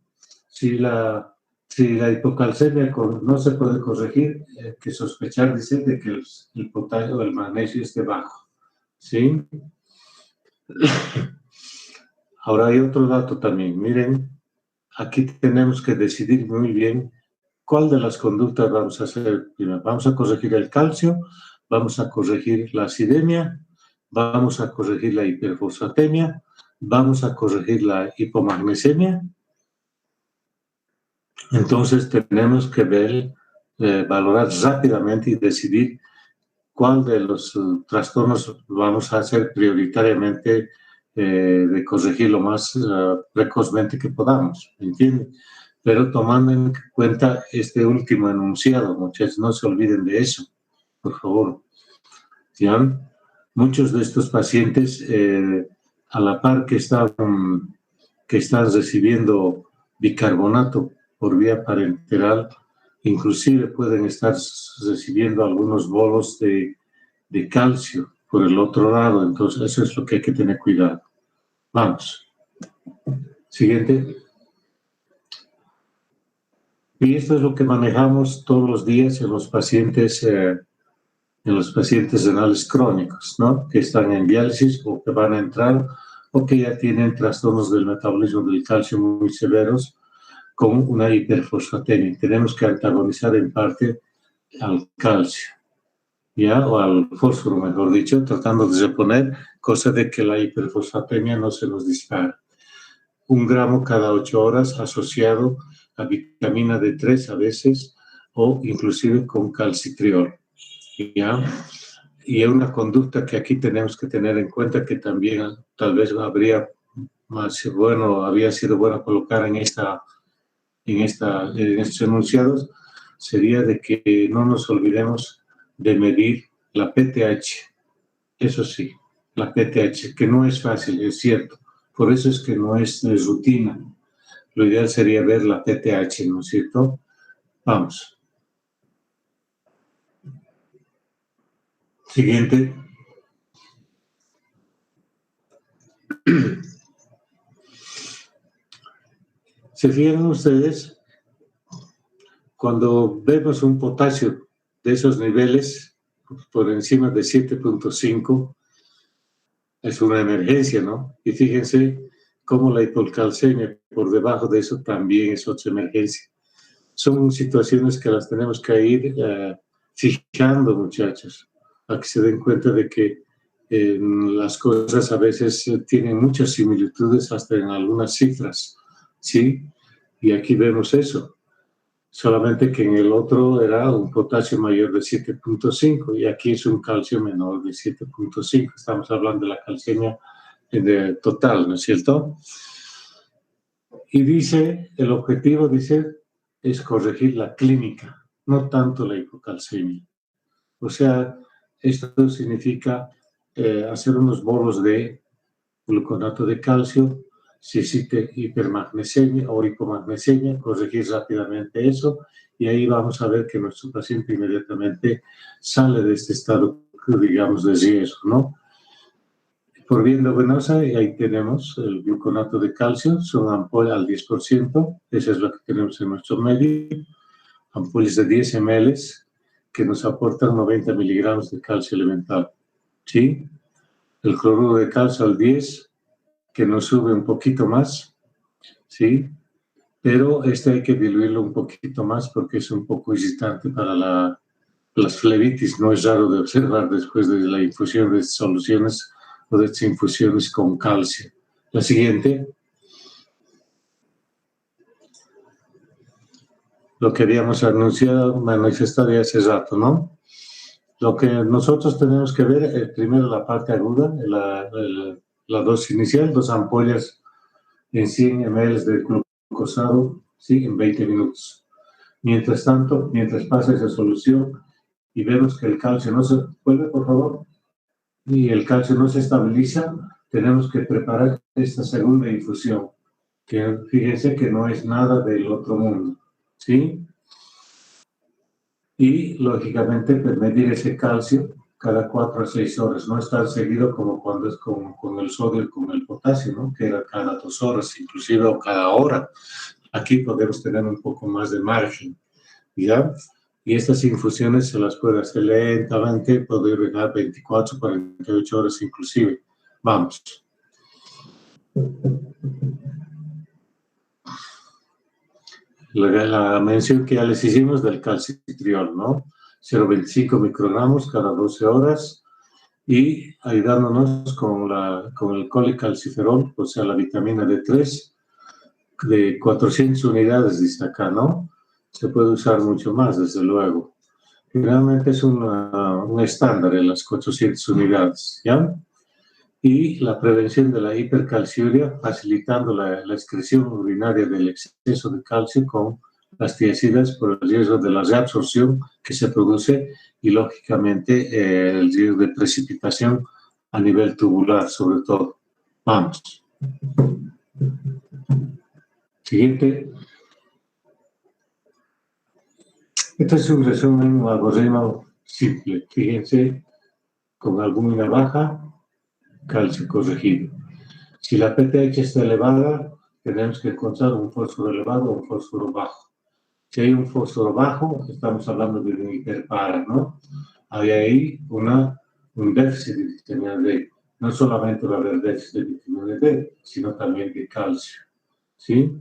Si la hipocalcemia no se puede corregir, que sospechar, dice, de que el potasio o el magnesio esté bajo, ¿sí? Ahora hay otro dato también. Miren, aquí tenemos que decidir muy bien cuál de las conductas vamos a hacer primero. Vamos a corregir el calcio, vamos a corregir la acidemia, vamos a corregir la hiperfosfatemia, vamos a corregir la hipomagnesemia. Entonces tenemos que ver, valorar rápidamente y decidir cuál de los trastornos vamos a hacer prioritariamente de corregir lo más precozmente que podamos, ¿entienden? Pero tomando en cuenta este último enunciado, muchachos, no se olviden de eso, por favor. ¿Ya? Muchos de estos pacientes, a la par que están recibiendo bicarbonato por vía parenteral, inclusive pueden estar recibiendo algunos bolos de calcio por el otro lado. Entonces, eso es lo que hay que tener cuidado. Vamos. Siguiente. Y esto es lo que manejamos todos los días en los pacientes renales crónicos, ¿no? Que están en diálisis o que van a entrar o que ya tienen trastornos del metabolismo del calcio muy severos con una hiperfosfatemia. Tenemos que antagonizar en parte al calcio, ¿ya? O al fósforo, mejor dicho, tratando de reponer, cosa de que la hiperfosfatemia no se nos dispare. 1 gramo cada 8 horas asociado a vitamina D3 a veces o inclusive con calcitriol, ¿ya? Y es una conducta que aquí tenemos que tener en cuenta que también tal vez había sido bueno colocar en estos enunciados, sería de que no nos olvidemos de medir la PTH. Eso sí, la PTH, que no es fácil, es cierto. Por eso es que no es rutina. Lo ideal sería ver la PTH, ¿no es cierto? Vamos. Siguiente. ¿Se fijan ustedes? Cuando vemos un potasio de esos niveles, por encima de 7.5, es una emergencia, ¿no? Y fíjense cómo la hipocalcemia por debajo de eso también es otra emergencia. Son situaciones que las tenemos que ir fijando, muchachos, para que se den cuenta de que las cosas a veces tienen muchas similitudes hasta en algunas cifras, ¿sí? Y aquí vemos eso. solamente que en el otro era un potasio mayor de 7.5 y aquí es un calcio menor de 7.5. Estamos hablando de la calcemia total, ¿no es cierto? Y dice, el objetivo, dice, es corregir la clínica, no tanto la hipocalcemia. O sea, esto significa hacer unos bolos de gluconato de calcio, si existe hipermagnesemia o hipomagnesemia, corregir rápidamente eso, y ahí vamos a ver que nuestro paciente inmediatamente sale de este estado, digamos, de riesgo, ¿no? Por vía endovenosa, y ahí tenemos el gluconato de calcio, son ampollas al 10%, esa es la que tenemos en nuestro medio, ampollas de 10 ml que nos aportan 90 miligramos de calcio elemental, ¿sí? El cloruro de calcio al 10, que nos sube un poquito más, ¿sí? Pero hay que diluirlo un poquito más porque es un poco irritante para las flebitis, no es raro de observar después de la infusión de soluciones o de estas infusiones con calcio. La siguiente. Lo que habíamos anunciado, manifestado ya hace rato, ¿no? Lo que nosotros tenemos que ver es primero la parte aguda, la dosis inicial, 2 ampollas en 100 ml de glucosado, ¿sí? En 20 minutos. Mientras tanto, mientras pasa esa solución y vemos que el calcio no se... ¿Vuelve, por favor? Y el calcio no se estabiliza, tenemos que preparar esta segunda infusión, que fíjense que no es nada del otro mundo, ¿sí? Y, lógicamente, pues, medir ese calcio cada 4 a 6 horas, no estar seguido como cuando es con el sodio y con el potasio, ¿no? Que era cada 2 horas, inclusive, o cada hora. Aquí podemos tener un poco más de margen, ¿ya? Y estas infusiones se las puede hacer lentamente, puede durar 24, 48 horas inclusive. Vamos. La mención que ya les hicimos del calcitriol, ¿no? 0,25 microgramos cada 12 horas y ayudándonos con el colecalciferol, o sea, la vitamina D3, de 400 unidades, dice acá, ¿no? Se puede usar mucho más, desde luego. Generalmente es un estándar en las 400 unidades, ¿ya? Y la prevención de la hipercalciuria, facilitando la excreción urinaria del exceso de calcio con las tiazidas por el riesgo de la reabsorción que se produce y, lógicamente, el riesgo de precipitación a nivel tubular, sobre todo. Vamos. Siguiente. Este es un resumen, un algoritmo simple. Fíjense, con albúmina baja, calcio corregido. Si la PTH está elevada, tenemos que encontrar un fósforo elevado o un fósforo bajo. Si hay un fósforo bajo, estamos hablando de un hiperpara, ¿no? Hay ahí un déficit de vitamina D. No solamente va a haber déficit de vitamina D, sino también de calcio, ¿sí?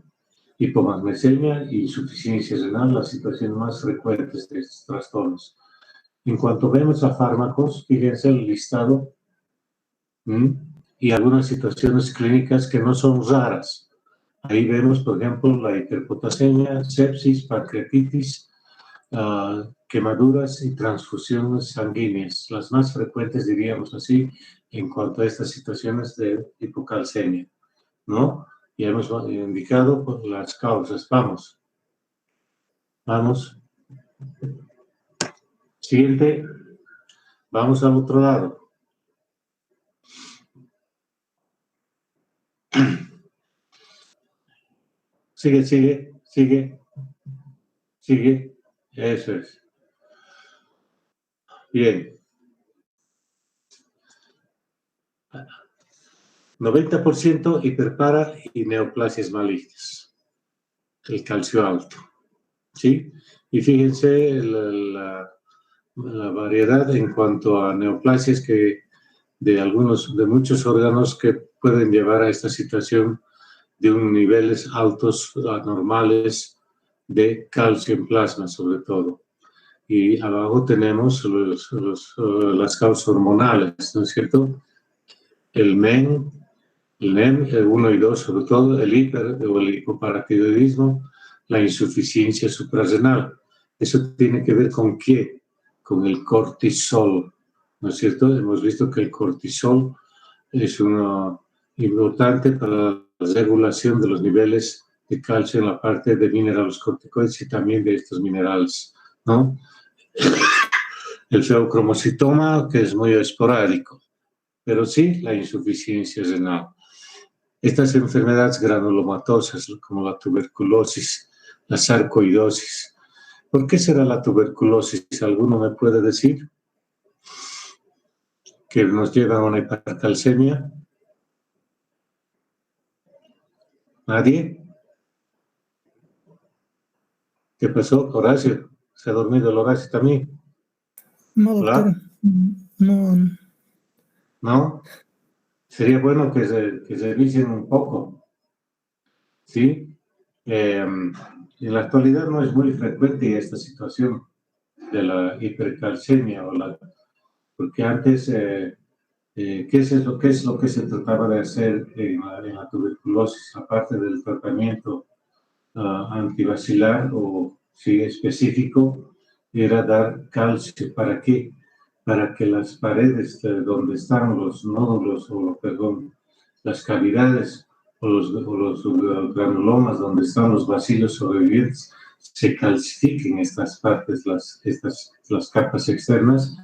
Hipomagnesemia y insuficiencia renal, las situaciones más frecuentes de estos trastornos. En cuanto vemos a fármacos, fíjense el listado y algunas situaciones clínicas que no son raras. Ahí vemos, por ejemplo, la hiperpotasemia, sepsis, pancreatitis, quemaduras y transfusiones sanguíneas, las más frecuentes, diríamos así, en cuanto a estas situaciones de hipocalcemia, ¿no? Y hemos indicado las causas. Vamos. Vamos. Siguiente. Vamos al otro lado. Sigue, sigue, sigue. Sigue. Eso es. Bien. 90% hiperpara y neoplasias malignas. El calcio alto. ¿Sí? Y fíjense la variedad en cuanto a neoplasias de muchos órganos que pueden llevar a esta situación de niveles altos, anormales de calcio en plasma, sobre todo. Y abajo tenemos las causas hormonales, ¿no es cierto? El NEM, el 1 y 2 sobre todo, el hiper o el hipoparatiroidismo, la insuficiencia suprarrenal. ¿Eso tiene que ver con qué? Con el cortisol, ¿no es cierto? Hemos visto que el cortisol es uno importante para la regulación de los niveles de calcio en la parte de minerales corticoides y también de estos minerales, ¿no? El feocromocitoma, que es muy esporádico, pero sí la insuficiencia renal. Estas enfermedades granulomatosas, como la tuberculosis, la sarcoidosis. ¿Por qué será la tuberculosis? ¿Alguno me puede decir? ¿Que nos lleva a una hipercalcemia? ¿Nadie? ¿Qué pasó, Horacio? ¿Se ha dormido el Horacio también? No, doctor. ¿Hola? No. ¿No? Sería bueno que se revisen un poco, ¿sí? En la actualidad no es muy frecuente esta situación de la hipercalcemia, porque antes, ¿qué es lo que se trataba de hacer en la tuberculosis, aparte del tratamiento antivacilar o sí, específico? Era dar calcio. ¿Para qué? Para que las paredes donde están los nódulos, perdón, las cavidades o los granulomas donde están los bacilos sobrevivientes, se calcifiquen estas partes, las capas externas,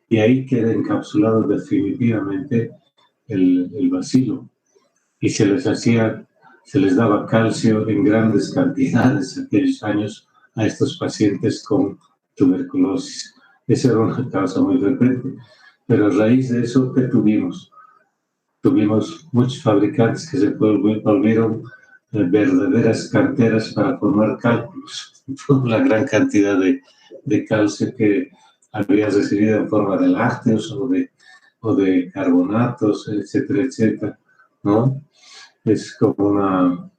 y ahí queda encapsulado definitivamente el bacilo. Y se les daba calcio en grandes cantidades en aquellos años a estos pacientes con tuberculosis. Esa era una causa muy frecuente. Pero a raíz de eso, ¿qué tuvimos? Tuvimos muchos fabricantes que se volvieron verdaderas canteras para formar cálculos. La gran cantidad de calcio que había recibido en forma de lácteos o de carbonatos, etcétera, etcétera, ¿no? Es como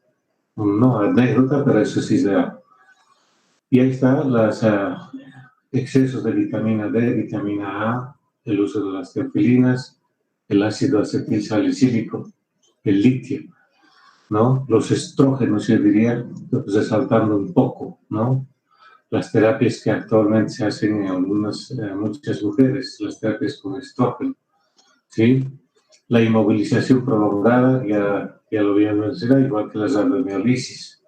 una anécdota, pero eso sí se da. Y ahí están los excesos de vitamina D, vitamina A, el uso de las teofilinas, el ácido acetilsalicílico, el litio, ¿no? Los estrógenos, yo diría, pues resaltando un poco, ¿no? Las terapias que actualmente se hacen en muchas mujeres, las terapias con estrógeno, ¿sí? La inmovilización prolongada, ya lo había mencionado, igual que la rabdomiolisis,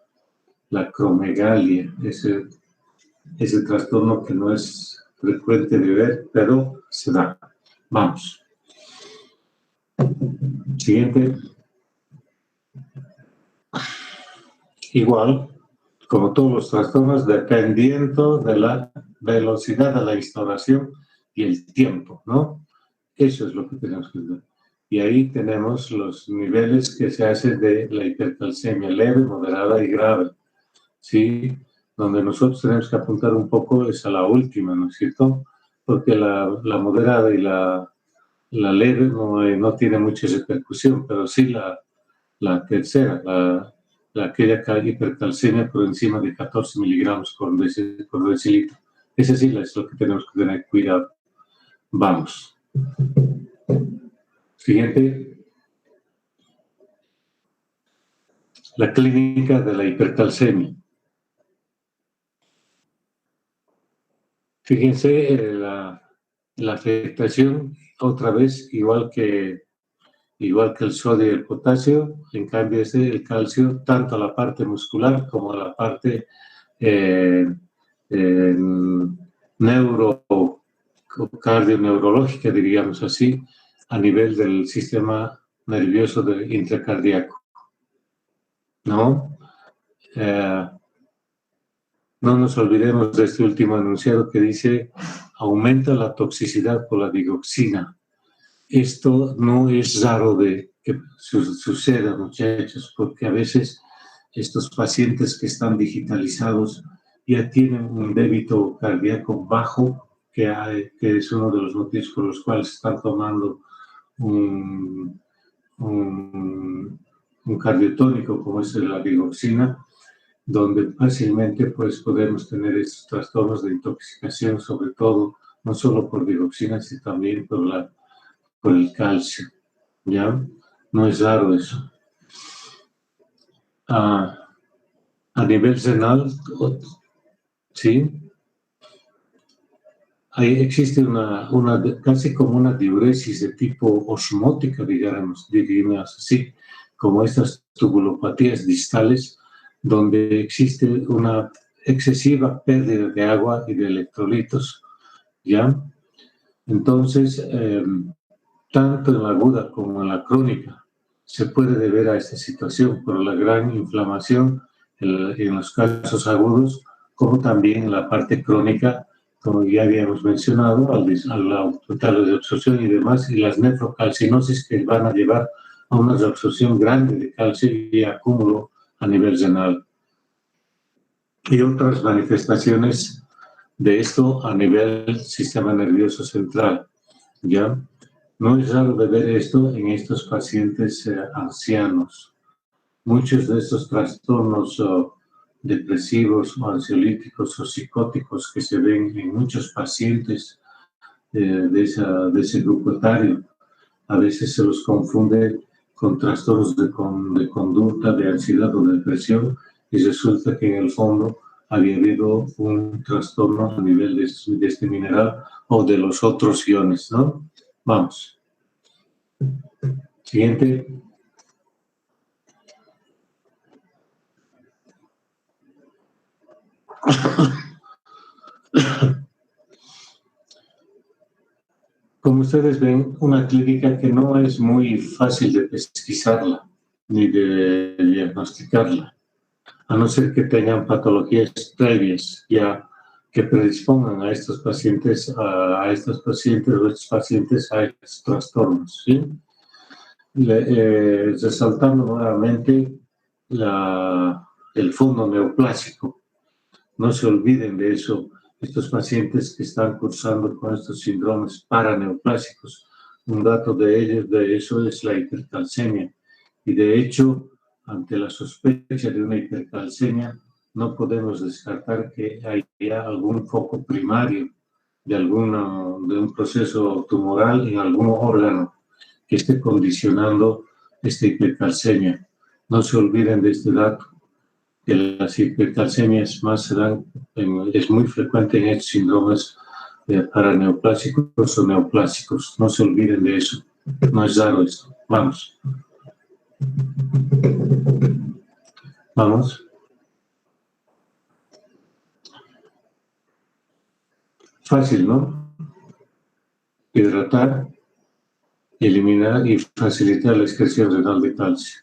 la acromegalia, ese trastorno que no es frecuente de ver, pero se da. Vamos. Siguiente. Igual, como todos los trastornos, dependiendo de la velocidad de la instauración y el tiempo, ¿no? Eso es lo que tenemos que ver. Y ahí tenemos los niveles que se hacen de la hipercalcemia leve, moderada y grave, ¿sí? Donde nosotros tenemos que apuntar un poco es a la última, ¿no es cierto? Porque la moderada y la leve no tiene mucha repercusión, pero sí la tercera, aquella hipercalcemia por encima de 14 miligramos por decilitro. Esa sí es lo que tenemos que tener cuidado. Vamos. Siguiente. La clínica de la hipercalcemia. Fíjense la afectación, otra vez, igual que el sodio y el potasio, en cambio el calcio, tanto a la parte muscular como a la parte cardioneurológica, diríamos así, a nivel del sistema nervioso intracardíaco, ¿no? No nos olvidemos de este último enunciado que dice, aumenta la toxicidad por la digoxina. Esto no es raro de que suceda, muchachos, porque a veces estos pacientes que están digitalizados ya tienen un débito cardíaco bajo, que es uno de los motivos por los cuales están tomando un cardiotónico como es la digoxina, donde fácilmente pues, podemos tener estos trastornos de intoxicación, sobre todo, no solo por digoxina, sino también por el calcio, ¿ya? No es raro eso. A nivel renal, ¿sí? Ahí existe casi como una diuresis de tipo osmótica, diríamos así, como estas tubulopatías distales, donde existe una excesiva pérdida de agua y de electrolitos, ¿ya? Entonces, tanto en la aguda como en la crónica, se puede deber a esta situación por la gran inflamación en los casos agudos, como también en la parte crónica, como ya habíamos mencionado, al total de absorción y demás, y las nefrocalcinosis que van a llevar a una reabsorción grande de calcio y acúmulo a nivel renal. Y otras manifestaciones de esto a nivel sistema nervioso central, ¿ya? No es raro de ver esto en estos pacientes ancianos. Muchos de estos trastornos depresivos o ansiolíticos o psicóticos que se ven en muchos pacientes de ese grupo etario, a veces se los confunde con trastornos de conducta, de ansiedad o depresión, y resulta que en el fondo había habido un trastorno a nivel de este mineral o de los otros iones, ¿no? Vamos. Siguiente. Como ustedes ven, una clínica que no es muy fácil de pesquisarla ni de diagnosticarla, a no ser que tengan patologías previas ya que predispongan a estos pacientes o estos pacientes a estos trastornos, ¿sí? Resaltando nuevamente el fondo neoplásico. No se olviden de eso, estos pacientes que están cursando con estos síndromes paraneoplásicos. Un dato de eso es la hipercalcemia. Y de hecho, ante la sospecha de una hipercalcemia, no podemos descartar que haya algún foco primario de un proceso tumoral en algún órgano que esté condicionando esta hipercalcemia. No se olviden de este dato, que las hipercalcemias es muy frecuente en estos síndromes paraneoplásicos o neoplásicos. No se olviden de eso. No es raro esto. Vamos. Vamos. Fácil, ¿no? Hidratar, eliminar y facilitar la excreción renal de calcio.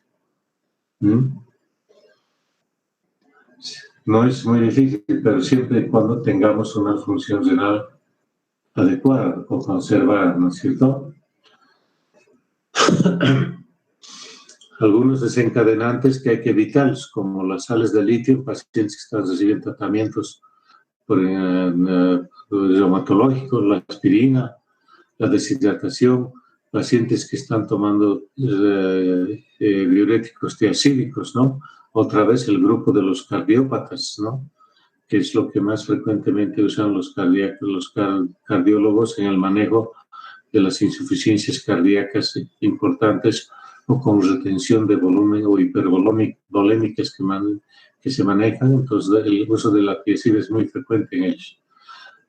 No es muy difícil, pero siempre y cuando tengamos una función renal adecuada o conservada, ¿no es cierto? Algunos desencadenantes que hay que evitar, como las sales de litio, pacientes que están recibiendo tratamientos reumatológicos, la aspirina, la deshidratación, pacientes que están tomando diuréticos tiacídicos, ¿no? Otra vez el grupo de los cardiópatas, ¿no? Que es lo que más frecuentemente usan los cardiólogos en el manejo de las insuficiencias cardíacas importantes o con retención de volumen o hipervolémicas que se manejan. Entonces, el uso de la tiacida es muy frecuente en ellos.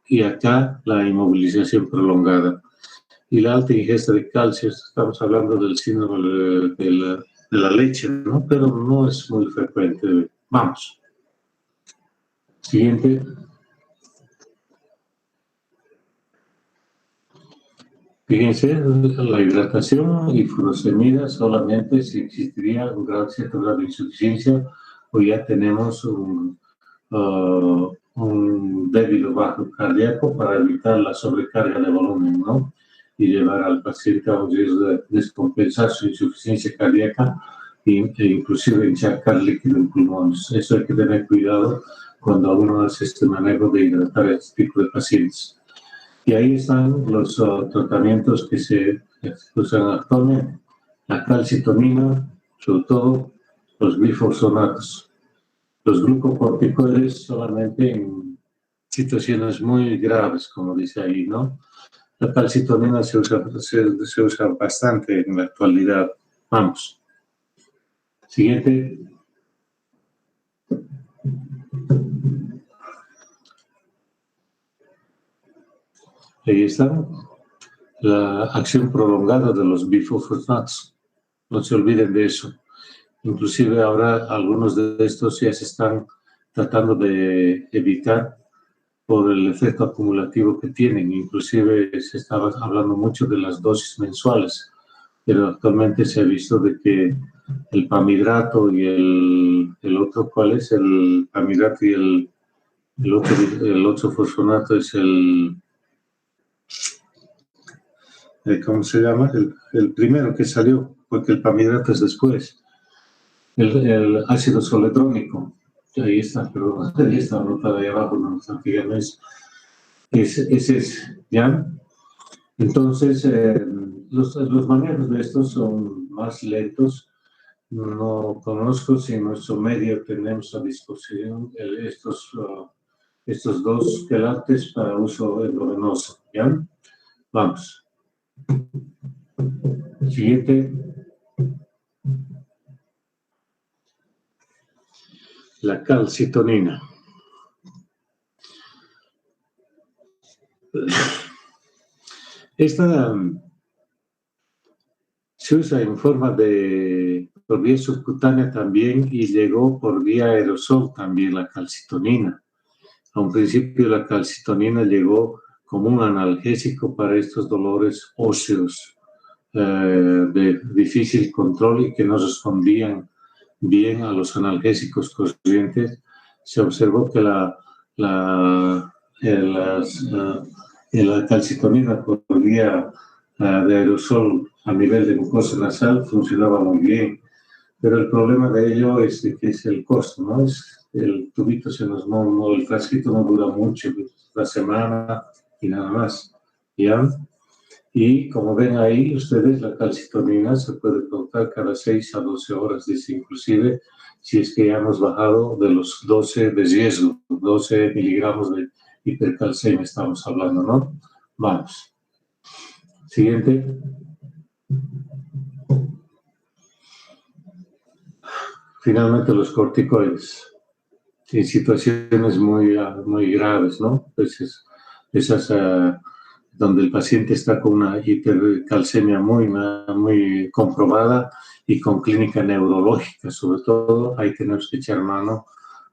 Y acá, la inmovilización prolongada. Y la alta ingesta de calcio, estamos hablando del síndrome de la leche, ¿no? Pero no es muy frecuente. Vamos. Siguiente. Fíjense, la hidratación y furosemida solamente si existiría cierto grado de insuficiencia o ya tenemos un débil o bajo cardíaco para evitar la sobrecarga de volumen, ¿no? Y llevar al paciente a un riesgo de descompensar su insuficiencia cardíaca e inclusive encharcar líquido en pulmones. Eso hay que tener cuidado cuando uno hace este manejo de hidratar a este tipo de pacientes. Y ahí están los tratamientos que se usan actualmente. La calcitonina, sobre todo los glifosfonatos. Los glucocorticoides solamente en situaciones muy graves, como dice ahí, ¿no? La calcitonina se usa bastante en la actualidad. Vamos. Siguiente. Ahí está la acción prolongada de los bifosfatos. No se olviden de eso. Inclusive ahora algunos de estos ya se están tratando de evitar por el efecto acumulativo que tienen. Inclusive se estaba hablando mucho de las dosis mensuales, pero actualmente se ha visto de que el pamidrato y el otro, ¿cuál es? El pamidrato y el otro fosfonato es ¿cómo se llama? El primero que salió, porque el pamidrato es después. El ácido soledrónico. Ahí está, pero ahí está anotado ahí abajo, no nos fijan eso. Ese es, ¿ya? Entonces, los manejos de estos son más lentos. No conozco si en nuestro medio tenemos a disposición estos dos quelates para uso endovenoso, ¿ya? Vamos. Siguiente. La calcitonina. Esta se usa en forma por vía subcutánea también y llegó por vía aerosol también la calcitonina. A un principio la calcitonina llegó como un analgésico para estos dolores óseos de difícil control y que no respondían bien a los analgésicos corrientes. Se observó que la calcitonina por vía de aerosol a nivel de mucosa nasal funcionaba muy bien, pero el problema de ello es que es el costo, ¿no? El tubito el frasquito no dura mucho, la semana y nada más, ¿ya? Y como ven ahí ustedes, la calcitonina se puede colocar cada 6 a 12 horas, dice inclusive, si es que ya hemos bajado de los 12 de riesgo, 12 miligramos de hipercalcemia estamos hablando, ¿no? Vamos. Siguiente. Finalmente los corticoides, en situaciones muy graves, ¿no? Pues esas donde el paciente está con una hipercalcemia muy comprobada y con clínica neurológica, sobre todo, ahí tenemos que echar mano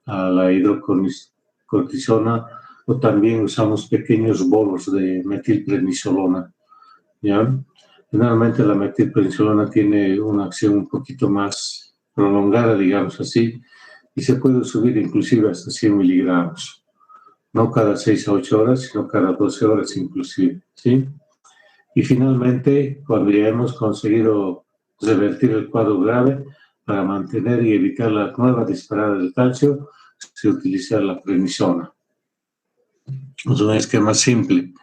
a la hidrocortisona o también usamos pequeños bolos de metilprednisolona, ¿ya? Generalmente la metilprednisolona tiene una acción un poquito más prolongada, digamos así, y se puede subir inclusive hasta 100 miligramos. No cada 6 a 8 horas, sino cada 12 horas inclusive, ¿sí? Y finalmente, cuando ya hemos conseguido revertir el cuadro grave, para mantener y evitar la nueva disparada del calcio, se utiliza la prednisona. Es un esquema simple.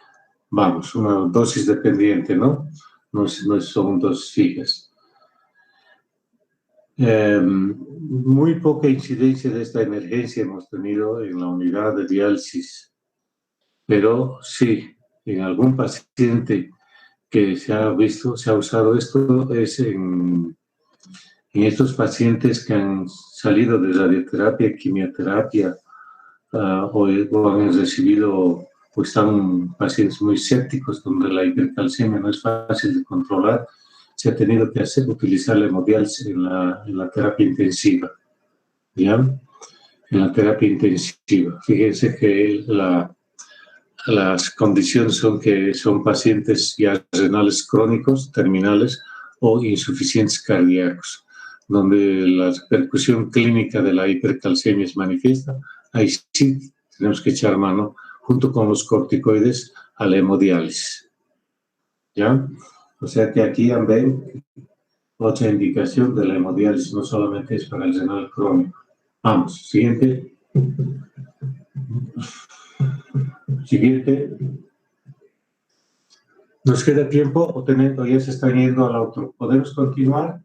Vamos, una dosis dependiente, ¿no? No son dosis fijas. Muy poca incidencia de esta emergencia hemos tenido en la unidad de diálisis, pero sí, en algún paciente que se ha usado esto es en estos pacientes que han salido de radioterapia, quimioterapia o han recibido, pues están pacientes muy sépticos donde la hipercalcemia no es fácil de controlar. Se ha tenido que utilizar la hemodiálisis en la terapia intensiva, ¿ya? En la terapia intensiva. Fíjense que las condiciones son que son pacientes ya renales crónicos, terminales o insuficientes cardíacos, donde la repercusión clínica de la hipercalcemia es manifiesta. Ahí sí tenemos que echar mano, junto con los corticoides, a la hemodiálisis, ¿ya? O sea que aquí ven otra indicación de la hemodiálisis, no solamente es para el renal crónico. Vamos, siguiente. Siguiente. ¿Nos queda tiempo o ya se están yendo al otro? ¿Podemos continuar?